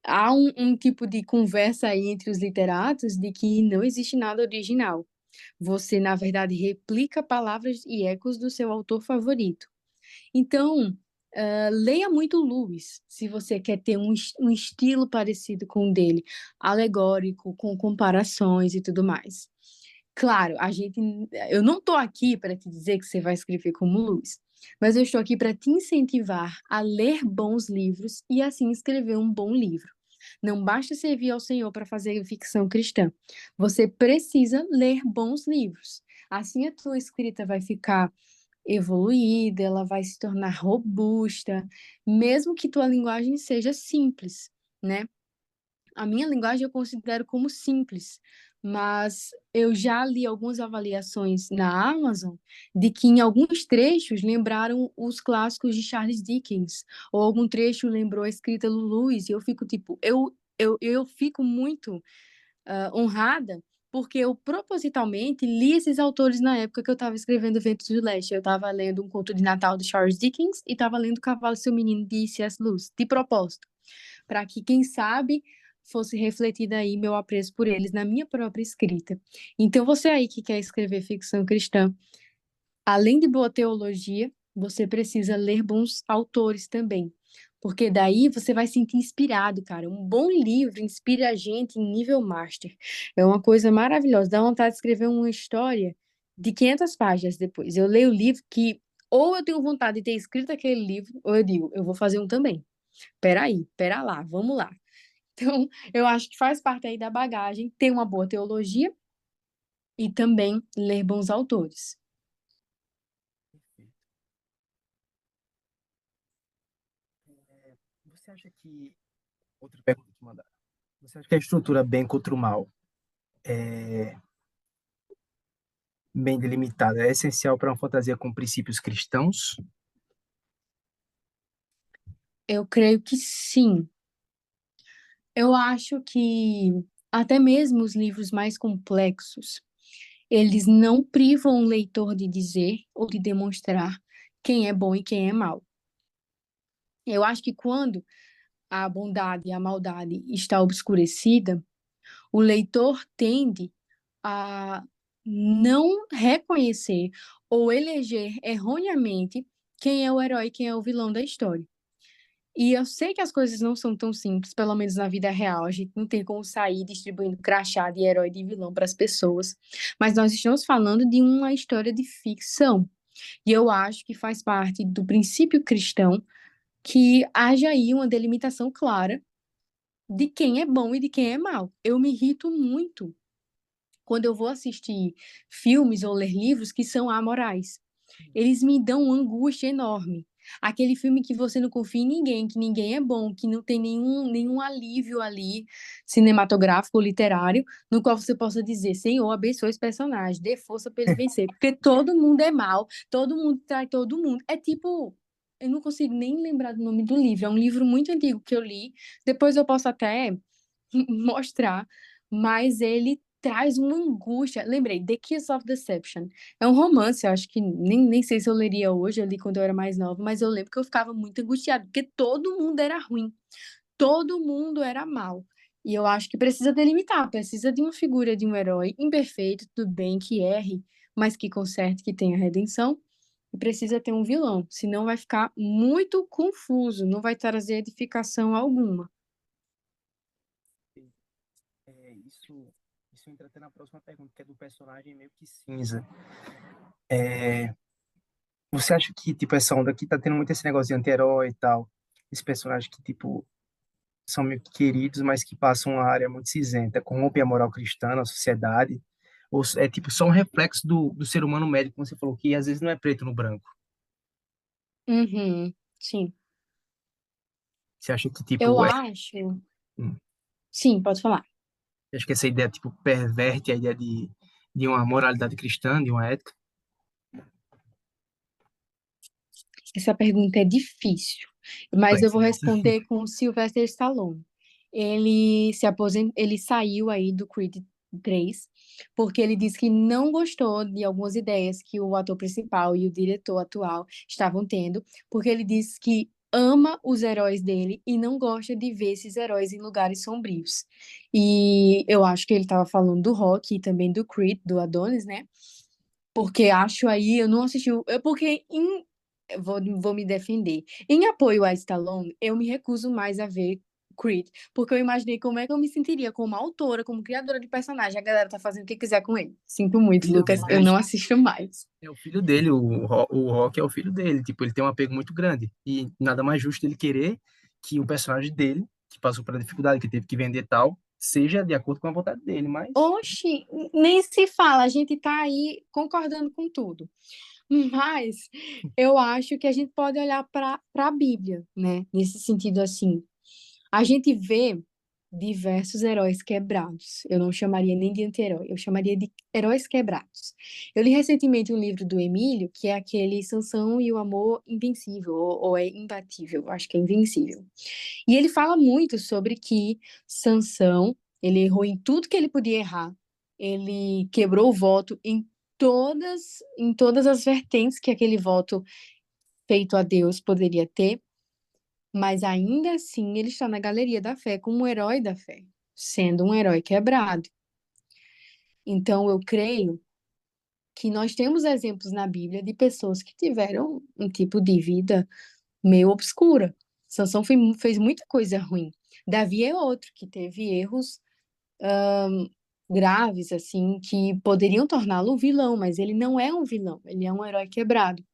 Há um tipo de conversa aí entre os literatos de que não existe nada original. Você, na verdade, replica palavras e ecos do seu autor favorito. Então, leia muito Lewis, se você quer ter um estilo parecido com o dele, alegórico, com comparações e tudo mais. Claro, eu não estou aqui para te dizer que você vai escrever como Lewis, mas eu estou aqui para te incentivar a ler bons livros e assim escrever um bom livro. Não basta servir ao Senhor para fazer ficção cristã. Você precisa ler bons livros. Assim a tua escrita vai ficar evoluída, ela vai se tornar robusta, mesmo que tua linguagem seja simples, né? A minha linguagem eu considero como simples, mas eu já li algumas avaliações na Amazon de que em alguns trechos lembraram os clássicos de Charles Dickens, ou algum trecho lembrou a escrita do Lewis, e eu fico tipo, eu fico muito honrada, porque eu propositalmente li esses autores na época que eu estava escrevendo Ventos do Leste. Eu estava lendo um conto de Natal de Charles Dickens e estava lendo Cavalo e Seu Menino de C.S. Lewis, de propósito, para que, quem sabe, fosse refletida aí meu apreço por eles na minha própria escrita. Então, você aí que quer escrever ficção cristã, além de boa teologia, você precisa ler bons autores também. Porque daí você vai se sentir inspirado, cara. Um bom livro inspira a gente em nível master. É uma coisa maravilhosa. Dá vontade de escrever uma história de 500 páginas depois. Eu leio o livro que ou eu tenho vontade de ter escrito aquele livro, ou eu digo, eu vou fazer um também. Peraí, pera lá, vamos lá. Então, eu acho que faz parte aí da bagagem ter uma boa teologia e também ler bons autores. Você acha que. Outra pergunta que mandaram. Você acha que a estrutura bem contra o mal, bem delimitada, é essencial para uma fantasia com princípios cristãos? Eu creio que sim. Eu acho que até mesmo os livros mais complexos, eles não privam o leitor de dizer ou de demonstrar quem é bom e quem é mal. Eu acho que quando a bondade e a maldade está obscurecida, o leitor tende a não reconhecer ou eleger erroneamente quem é o herói e quem é o vilão da história. E eu sei que as coisas não são tão simples, pelo menos na vida real. A gente não tem como sair distribuindo crachá de herói e de vilão para as pessoas. Mas nós estamos falando de uma história de ficção. E eu acho que faz parte do princípio cristão que haja aí uma delimitação clara de quem é bom e de quem é mal. Eu me irrito muito quando eu vou assistir filmes ou ler livros que são amorais. Eles me dão uma angústia enorme. Aquele filme que você não confia em ninguém, que ninguém é bom, que não tem nenhum alívio ali cinematográfico ou literário, no qual você possa dizer, Senhor, abençoe esse personagem, dê força para ele vencer, porque todo mundo é mal, todo mundo trai todo mundo. É tipo, eu não consigo nem lembrar do nome do livro, é um livro muito antigo que eu li, depois eu posso até mostrar, mas ele traz uma angústia. Lembrei, The Kiss of Deception. É um romance, eu acho que nem sei se eu leria hoje, eu li quando eu era mais nova, mas eu lembro que eu ficava muito angustiada, porque todo mundo era ruim, todo mundo era mal. E eu acho que precisa delimitar, precisa de uma figura de um herói imperfeito, tudo bem que erre, mas que conserte, que tenha redenção. E precisa ter um vilão, senão vai ficar muito confuso, não vai trazer edificação alguma. Isso entra até na próxima pergunta, que é do personagem meio que cinza. É, você acha que, tipo, essa onda aqui tá tendo muito esse negócio de anti-herói e tal? Esse personagem que, tipo, são meio que queridos, mas que passam uma área muito cinzenta, corrompem a moral cristã na sociedade? Ou é, tipo, só um reflexo do ser humano médio, como você falou, que às vezes não é preto no branco? Uhum, sim. Você acha que, Eu tipo, acho. hum, Sim, pode falar. acho que essa ideia, tipo, perverte a ideia de uma moralidade cristã, de uma ética? Essa pergunta é difícil, mas eu Parece vou essa. responder com o Sylvester Stallone. Ele saiu aí do Creed 3 porque ele disse que não gostou de algumas ideias que o ator principal e o diretor atual estavam tendo, porque ele disse que ama os heróis dele e não gosta de ver esses heróis em lugares sombrios. E eu acho que ele estava falando do Rock e também do Creed, do Adonis, né? Porque acho aí, eu não assisti, porque vou me defender. Em apoio a Stallone, eu me recuso mais a ver Creed, porque eu imaginei como é que eu me sentiria como autora, como criadora de personagem. A galera tá fazendo o que quiser com ele. Sinto muito, Filho Lucas, eu dele, não assisto mais. é o filho dele, o Rock é o filho dele, tipo, ele tem um apego muito grande. E nada mais justo ele querer que o personagem dele, que passou pela dificuldade, que teve que vender e tal, seja de acordo com a vontade dele, mas Oxi, nem se fala, a gente tá aí concordando com tudo. Mas eu acho que a gente pode olhar para a Bíblia, né? Nesse sentido assim. A gente vê diversos heróis quebrados. Eu não chamaria nem de anti-herói, eu chamaria de heróis quebrados. Eu li recentemente um livro do Emílio, que é aquele Sansão e o Amor Invencível, ou é imbatível, acho que é invencível. E ele fala muito sobre que Sansão, ele errou em tudo que ele podia errar, ele quebrou o voto em todas as vertentes que aquele voto feito a Deus poderia ter, mas ainda assim ele está na galeria da fé como um herói da fé, sendo um herói quebrado. Então eu creio que nós temos exemplos na Bíblia de pessoas que tiveram um tipo de vida meio obscura. Sansão fez muita coisa ruim. Davi é outro que teve erros graves, assim, que poderiam torná-lo um vilão, mas ele não é um vilão, ele é um herói quebrado.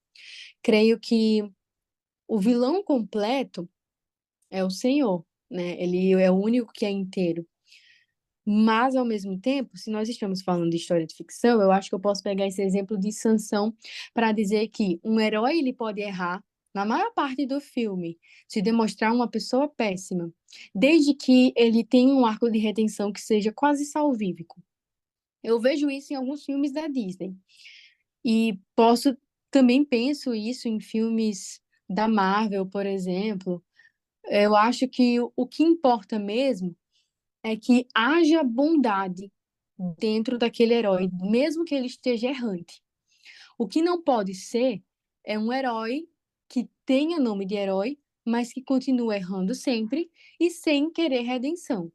Creio que o vilão completo é o Senhor, né? Ele é o único que é inteiro. Mas, ao mesmo tempo, se nós estamos falando de história de ficção, eu acho que eu posso pegar esse exemplo de Sansão para dizer que um herói ele pode errar na maior parte do filme, se demonstrar uma pessoa péssima, desde que ele tenha um arco de redenção que seja quase salvífico. Eu vejo isso em alguns filmes da Disney. E também penso isso em filmes da Marvel, por exemplo. Eu acho que o que importa mesmo é que haja bondade dentro daquele herói, mesmo que ele esteja errante. O que não pode ser é um herói que tenha nome de herói, mas que continua errando sempre e sem querer redenção.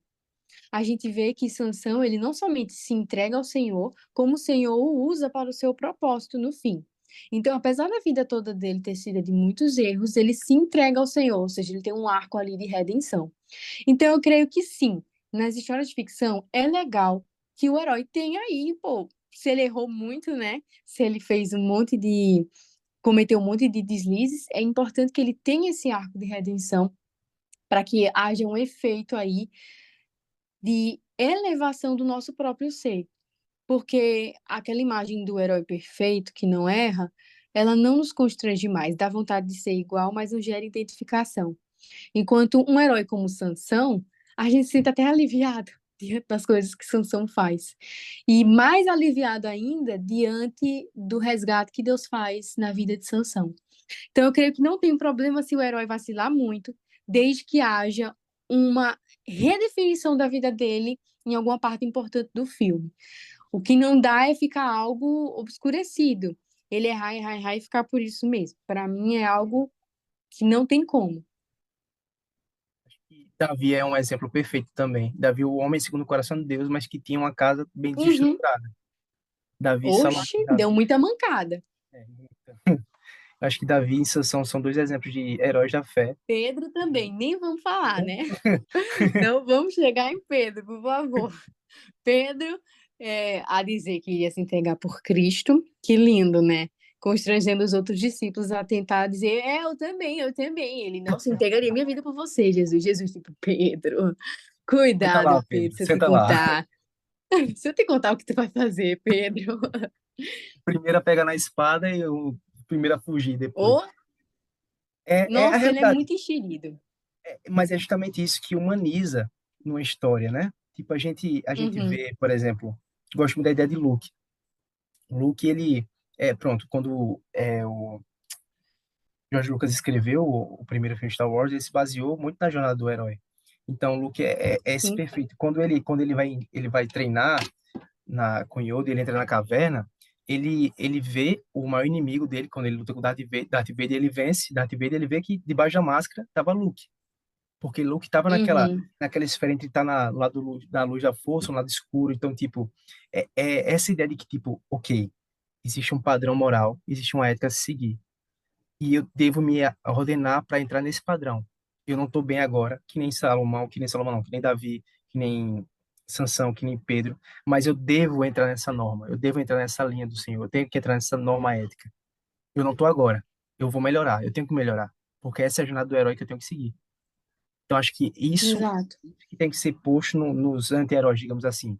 A gente vê que Sansão, ele não somente se entrega ao Senhor, como o Senhor o usa para o seu propósito no fim. Então, apesar da vida toda dele ter sido de muitos erros, ele se entrega ao Senhor, ou seja, ele tem um arco ali de redenção. Então, eu creio que sim, nas histórias de ficção é legal que o herói tenha aí, pô, se ele errou muito, né? Se ele fez cometeu um monte de deslizes, é importante que ele tenha esse arco de redenção para que haja um efeito aí de elevação do nosso próprio ser. Porque aquela imagem do herói perfeito que não erra ela não nos constrange mais, dá vontade de ser igual, mas não gera identificação. Enquanto um herói como Sansão, a gente se sente até aliviado diante das coisas que Sansão faz. E mais aliviado ainda diante do resgate que Deus faz na vida de Sansão. Então eu creio que não tem problema se o herói vacilar muito, desde que haja uma redefinição da vida dele em alguma parte importante do filme. O que não dá é ficar algo obscurecido. Ele errar, errar, errar e ficar por isso mesmo. Para mim é algo que não tem como. E Davi é um exemplo perfeito também. Davi, o homem segundo o coração de Deus, mas que tinha uma casa bem Uhum. desestruturada. Davi, Salomão, Oxe, deu Davi, muita mancada. é, acho que Davi e Sansão são dois exemplos de heróis da fé. Pedro também, nem vamos falar, né? Não vamos chegar em Pedro, por favor. Pedro, a dizer que iria se entregar por Cristo, que lindo, né? Constrangendo os outros discípulos a tentar dizer, eu também, eu também. Ele não se entregaria minha vida por você, Jesus. Jesus, tipo, Pedro, Senta lá, cuidado, Pedro, Pedro, se eu te senta lá. contar. Se eu te contar o que tu vai fazer, Pedro. O primeiro a pegar na espada e o primeiro a fugir depois. Ou, É a nossa, ele é realidade, muito enxerido. mas é justamente isso que humaniza numa história, né? Tipo, a gente Uhum, vê, por exemplo, gosto muito da ideia de Luke. Luke, ele, pronto, quando o George Lucas escreveu o primeiro filme de Star Wars, ele se baseou muito na jornada do herói. Então, o Luke é esse sim. perfeito. Quando ele vai treinar com Yoda, ele entra na caverna, ele vê o maior inimigo dele, quando ele luta com Darth Vader ele vence, Darth Vader ele vê que debaixo da máscara estava Luke, porque Luke estava Uhum, naquela esfera entre estar lá da luz da força, no lado escuro, então, tipo, é essa ideia de que, tipo, ok, existe um padrão moral, existe uma ética a se seguir, e eu devo me ordenar para entrar nesse padrão. Eu não estou bem agora, que nem Salomão não, que nem Davi, que nem Sansão, que nem Pedro, mas eu devo entrar nessa norma, eu devo entrar nessa linha do Senhor, eu tenho que entrar nessa norma ética. Eu não estou agora, eu vou melhorar, eu tenho que melhorar, porque essa é a jornada do herói que eu tenho que seguir. Então, acho que isso exato. que tem que ser posto nos anti-heróis, digamos assim,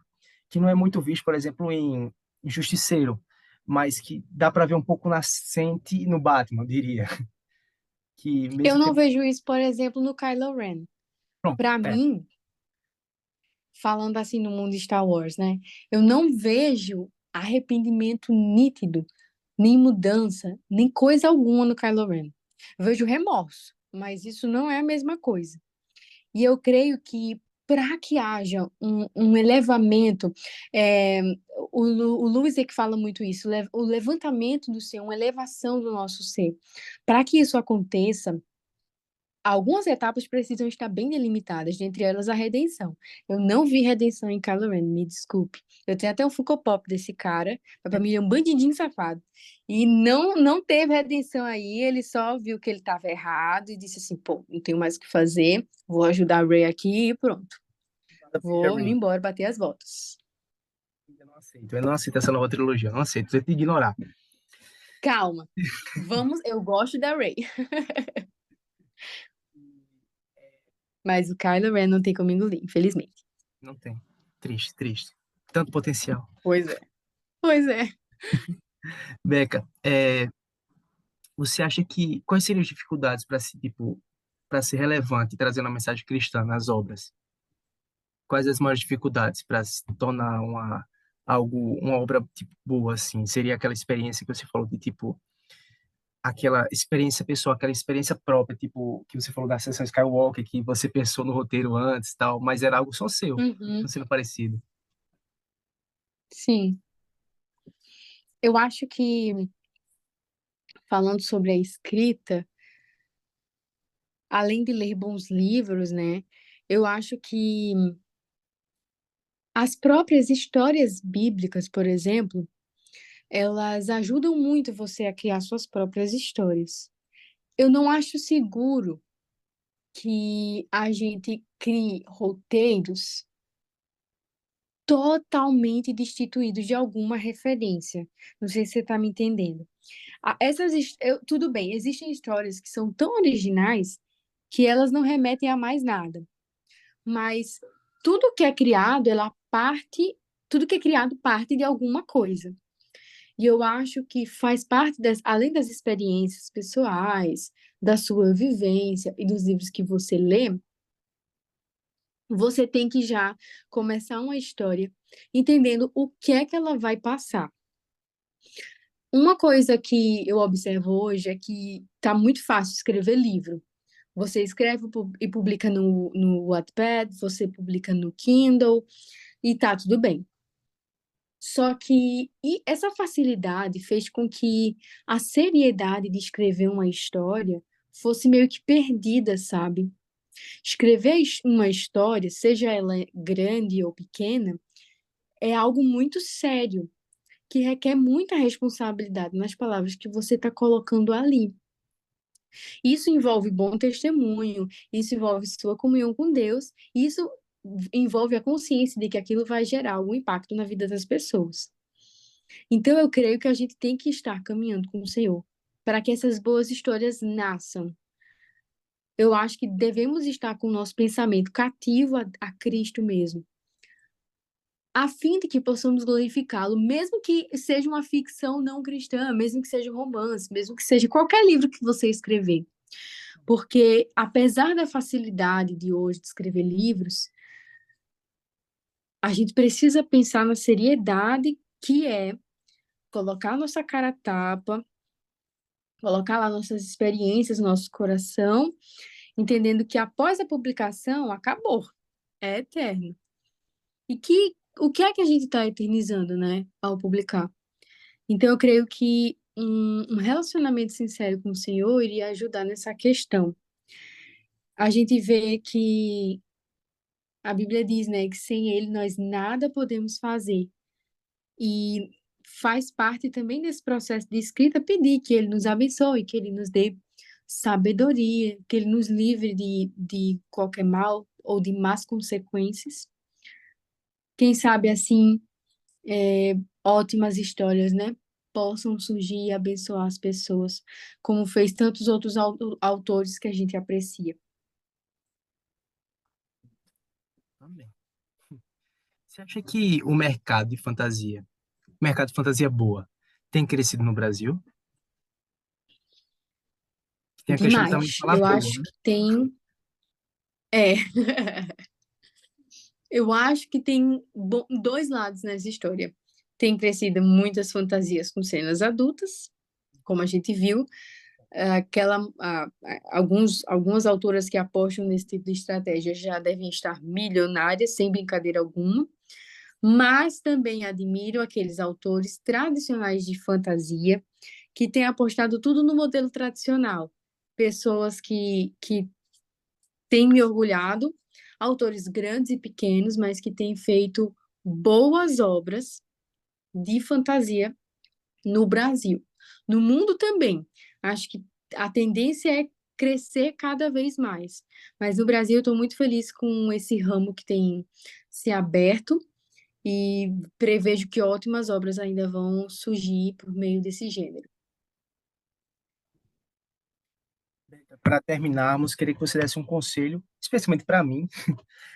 que não é muito visto, por exemplo, em Justiceiro, mas que dá para ver um pouco nascente no Batman, eu diria, que Eu mesmo que não ele... vejo isso, por exemplo, no Kylo Ren. Pronto, Para mim, falando assim no mundo de Star Wars, né? Eu não vejo arrependimento nítido, nem mudança, nem coisa alguma no Kylo Ren. Eu vejo remorso, mas isso não é a mesma coisa. E eu creio que para que haja um elevamento, é, o Lewis é que fala muito isso, o levantamento do ser, uma elevação do nosso ser. Para que isso aconteça, algumas etapas precisam estar bem delimitadas, dentre elas a redenção. Eu não vi redenção em Kylo Ren, me desculpe. Eu tenho até um Funko Pop desse cara, mas pra mim é um bandidinho safado. E não teve redenção aí, ele só viu que ele estava errado e disse assim, pô, não tenho mais o que fazer, vou ajudar a Rey aqui e pronto. seja Vou me Ray. embora bater as botas. Eu não aceito essa nova trilogia, eu não aceito, eu tenho que ignorar. Calma, vamos, eu gosto da Rey, mas o Kylo Ren não tem como engolir, infelizmente. Não tem. Triste, triste. Tanto potencial. Pois é. Pois é. Beca, você acha que quais seriam as dificuldades para se, tipo, para ser relevante e trazer uma mensagem cristã nas obras? Quais as maiores dificuldades para se tornar uma obra tipo boa assim? Seria aquela experiência que você falou de tipo aquela experiência pessoal, aquela experiência própria, tipo que você falou da sessão Skywalker, que você pensou no roteiro antes, e tal, mas era algo só seu, não Uhum, sendo parecido. sim. Eu acho que, falando sobre a escrita, além de ler bons livros, né, eu acho que as próprias histórias bíblicas, por exemplo, elas ajudam muito você a criar suas próprias histórias. Eu não acho seguro que a gente crie roteiros totalmente destituídos de alguma referência. Não sei se você está me entendendo. Tudo bem, existem histórias que são tão originais que elas não remetem a mais nada. Mas tudo que é criado, tudo que é criado parte de alguma coisa. E eu acho que faz parte além das experiências pessoais, da sua vivência e dos livros que você lê, você tem que já começar uma história entendendo o que é que ela vai passar. Uma coisa que eu observo hoje é que tá muito fácil escrever livro. Você escreve e publica no Wattpad, você publica no Kindle e tá tudo bem. Só que essa facilidade fez com que a seriedade de escrever uma história fosse meio que perdida, sabe? Escrever uma história, seja ela grande ou pequena, é algo muito sério, que requer muita responsabilidade nas palavras que você está colocando ali. Isso envolve bom testemunho, isso envolve sua comunhão com Deus, e isso envolve a consciência de que aquilo vai gerar algum impacto na vida das pessoas. Então, eu creio que a gente tem que estar caminhando com o Senhor para que essas boas histórias nasçam. Eu acho que devemos estar com o nosso pensamento cativo a Cristo mesmo, a fim de que possamos glorificá-lo, mesmo que seja uma ficção não cristã, mesmo que seja um romance, mesmo que seja qualquer livro que você escrever. Porque, apesar da facilidade de hoje de escrever livros, a gente precisa pensar na seriedade que é colocar nossa cara a tapa, colocar lá nossas experiências, nosso coração, entendendo que após a publicação, acabou, é eterno. E que o que é que a gente está eternizando, né, ao publicar? Então, eu creio que um relacionamento sincero com o Senhor iria ajudar nessa questão. A gente vê que a Bíblia diz, né, que sem Ele nós nada podemos fazer. E faz parte também desse processo de escrita pedir que Ele nos abençoe, que Ele nos dê sabedoria, que Ele nos livre de qualquer mal ou de más consequências. Quem sabe assim, ótimas histórias, né? Possam surgir e abençoar as pessoas, como fez tantos outros autores que a gente aprecia. Também. Você acha que o mercado de fantasia boa, tem crescido no Brasil? Tem a questão também de Demais. falar Eu boa, acho né? que tem. É, eu acho que tem dois lados nessa história. Tem crescido muitas fantasias com cenas adultas, como a gente viu, algumas autoras que apostam nesse tipo de estratégia já devem estar milionárias, sem brincadeira alguma, mas também admiro aqueles autores tradicionais de fantasia que têm apostado tudo no modelo tradicional. Pessoas que têm me orgulhado, autores grandes e pequenos, mas que têm feito boas obras de fantasia no Brasil. No mundo também. Acho que a tendência é crescer cada vez mais. Mas no Brasil eu estou muito feliz com esse ramo que tem se aberto e prevejo que ótimas obras ainda vão surgir por meio desse gênero. Para terminarmos, queria que você desse um conselho, especialmente para mim.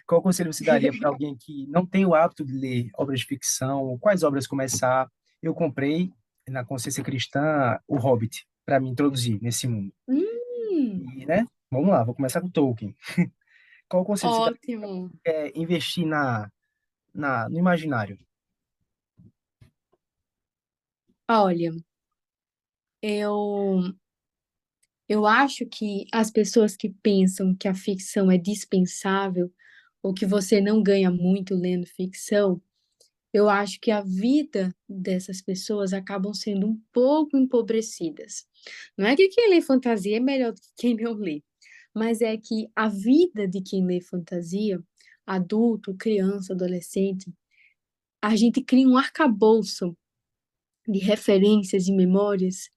Qual conselho você daria para alguém que não tem o hábito de ler obras de ficção? Quais obras começar? Eu comprei na Consciência Cristã o Hobbit para me introduzir nesse mundo. Hum, E, né? Vamos lá, vou começar com Tolkien. Qual conselho você daria para ótimo. quem quer investir no imaginário? Olha, eu eu acho que as pessoas que pensam que a ficção é dispensável ou que você não ganha muito lendo ficção, eu acho que a vida dessas pessoas acabam sendo um pouco empobrecidas. Não é que quem lê fantasia é melhor do que quem não lê, mas é que a vida de quem lê fantasia, adulto, criança, adolescente, a gente cria um arcabouço de referências e memórias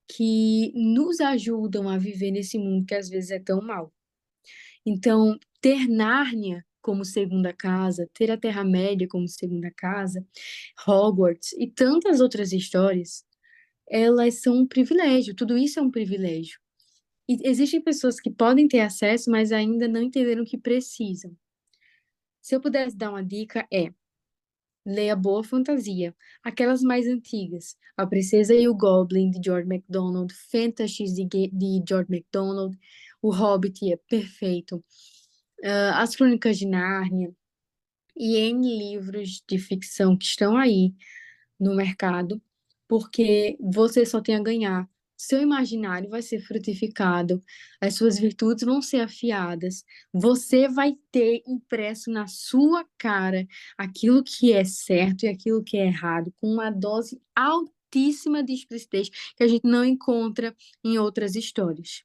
que nos ajudam a viver nesse mundo que às vezes é tão mau. Então, ter Nárnia como segunda casa, ter a Terra-média como segunda casa, Hogwarts e tantas outras histórias, elas são um privilégio, tudo isso é um privilégio. E existem pessoas que podem ter acesso, mas ainda não entenderam que precisam. Se eu pudesse dar uma dica, é leia boa fantasia, aquelas mais antigas. A Princesa e o Goblin, de George MacDonald, Fantasy de George MacDonald, O Hobbit é perfeito, As Crônicas de Nárnia e N livros de ficção que estão aí no mercado, porque você só tem a ganhar. Seu imaginário vai ser frutificado, as suas virtudes vão ser afiadas, você vai ter impresso na sua cara aquilo que é certo e aquilo que é errado, com uma dose altíssima de explicitez que a gente não encontra em outras histórias.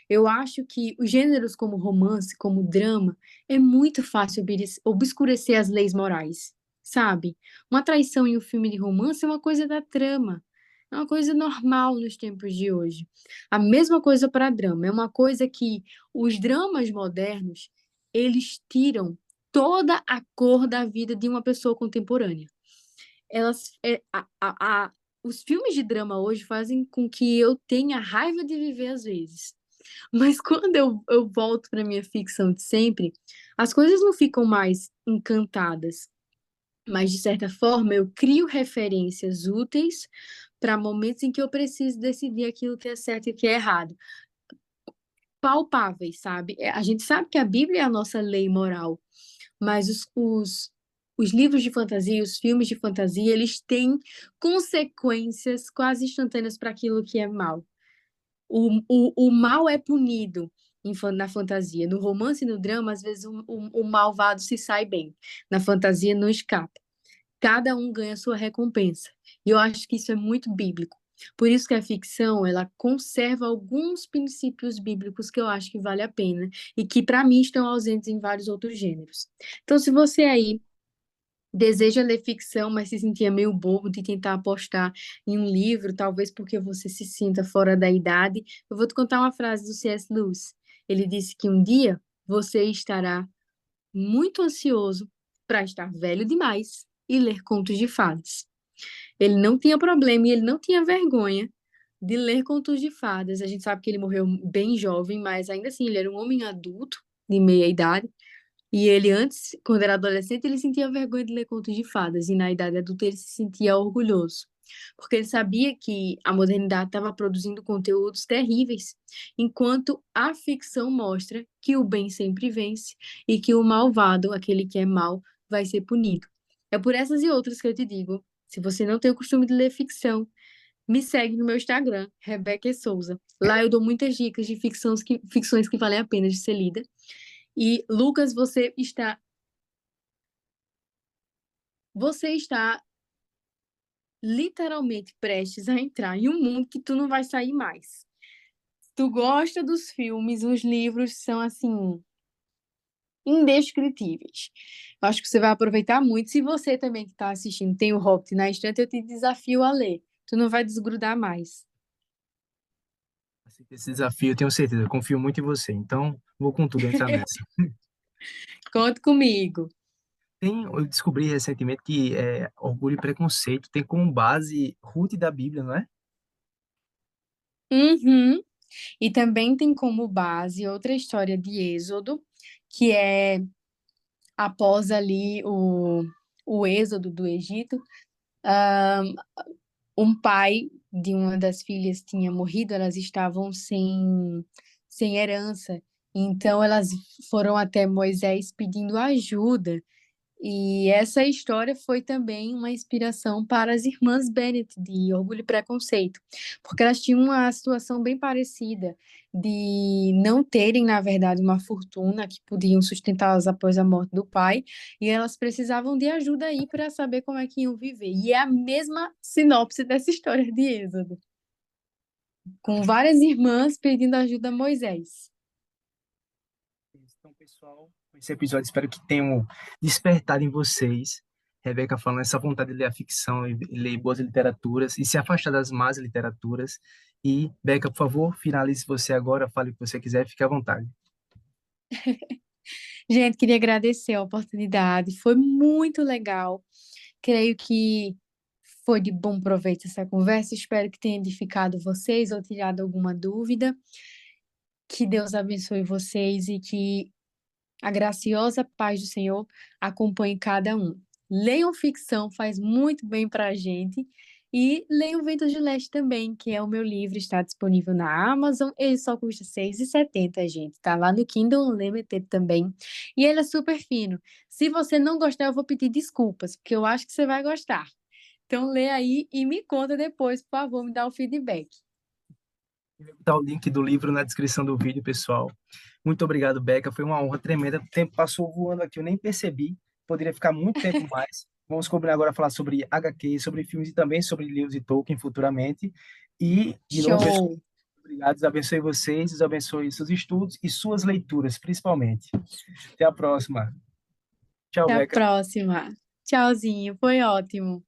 Eu acho que os gêneros como romance, como drama, é muito fácil obscurecer as leis morais, sabe? Uma traição em um filme de romance é uma coisa da trama, é uma coisa normal nos tempos de hoje. A mesma coisa para drama, é uma coisa que os dramas modernos, eles tiram toda a cor da vida de uma pessoa contemporânea. Elas, os filmes de drama hoje fazem com que eu tenha raiva de viver às vezes. Mas quando eu volto para minha ficção de sempre, as coisas não ficam mais encantadas. Mas, de certa forma, eu crio referências úteis para momentos em que eu preciso decidir aquilo que é certo e o que é errado. Palpáveis, sabe? A gente sabe que a Bíblia é a nossa lei moral, mas os livros de fantasia, os filmes de fantasia, eles têm consequências quase instantâneas para aquilo que é mal. O mal é punido na fantasia. No romance e no drama, às vezes o malvado se sai bem. Na fantasia, não escapa. Cada um ganha sua recompensa. E eu acho que isso é muito bíblico. Por isso que a ficção, ela conserva alguns princípios bíblicos que eu acho que vale a pena e que, para mim, estão ausentes em vários outros gêneros. Então, se você aí deseja ler ficção, mas se sentia meio bobo de tentar apostar em um livro, talvez porque você se sinta fora da idade, eu vou te contar uma frase do C.S. Lewis. Ele disse que um dia você estará muito ansioso para estar velho demais e ler contos de fadas. Ele não tinha problema e ele não tinha vergonha de ler contos de fadas. A gente sabe que ele morreu bem jovem, mas ainda assim ele era um homem adulto, de meia idade, e ele antes, quando era adolescente, ele sentia vergonha de ler contos de fadas, e na idade adulta ele se sentia orgulhoso, porque ele sabia que a modernidade estava produzindo conteúdos terríveis, enquanto a ficção mostra que o bem sempre vence e que o malvado, aquele que é mau, vai ser punido. É por essas e outras que eu te digo, se você não tem o costume de ler ficção, me segue no meu Instagram, Rebeca e Souza. Lá eu dou muitas dicas de ficções que valem a pena de ser lida. E Lucas, você está literalmente prestes a entrar em um mundo que tu não vai sair mais. Tu gosta dos filmes, os livros são assim indescritíveis. Eu acho que você vai aproveitar muito. Se você também que está assistindo tem o Hobbit na estante, eu te desafio a ler. Tu não vai desgrudar mais. Aceitei esse desafio, eu tenho certeza, eu confio muito em você. Então, vou com tudo entrar nessa. Conte comigo. Eu descobri recentemente que Orgulho e Preconceito tem como base Ruth da Bíblia, não é? Uhum. E também tem como base outra história de Êxodo, que é após ali o êxodo do Egito, um pai de uma das filhas tinha morrido, elas estavam sem herança. Então elas foram até Moisés pedindo ajuda. E essa história foi também uma inspiração para as irmãs Bennett, de Orgulho e Preconceito, porque elas tinham uma situação bem parecida, de não terem, na verdade, uma fortuna que podiam sustentá-las após a morte do pai, e elas precisavam de ajuda aí para saber como é que iam viver. E é a mesma sinopse dessa história de Êxodo, com várias irmãs pedindo ajuda a Moisés. Então, pessoal, com esse episódio espero que tenham despertado em vocês, Rebeca falando essa vontade de ler a ficção e ler boas literaturas e se afastar das más literaturas. E, Beca, por favor, finalize você agora, fale o que você quiser, fique à vontade. Gente, queria agradecer a oportunidade, foi muito legal. Creio que foi de bom proveito essa conversa. Espero que tenha edificado vocês ou tirado alguma dúvida. Que Deus abençoe vocês e que a graciosa paz do Senhor acompanhe cada um. Leiam ficção, faz muito bem para a gente. E leiam Ventos de Leste também, que é o meu livro, está disponível na Amazon. Ele só custa R$ 6,70, gente. Tá lá no Kindle Unlimited também. E ele é super fino. Se você não gostar, eu vou pedir desculpas, porque eu acho que você vai gostar. Então lê aí e me conta depois, por favor, me dá o feedback. Vou botar o link do livro na descrição do vídeo, pessoal. Muito obrigado, Beca. Foi uma honra tremenda. O tempo passou voando aqui, eu nem percebi. Poderia ficar muito tempo mais. Vamos combinar agora falar sobre HQ, sobre filmes e também sobre livros de Tolkien futuramente. E, de novo, pessoal, Show! obrigado. Deus abençoe vocês, Deus abençoe seus estudos e suas leituras, principalmente. Até a próxima. Tchau, Até a Beca. próxima. Tchauzinho, foi ótimo.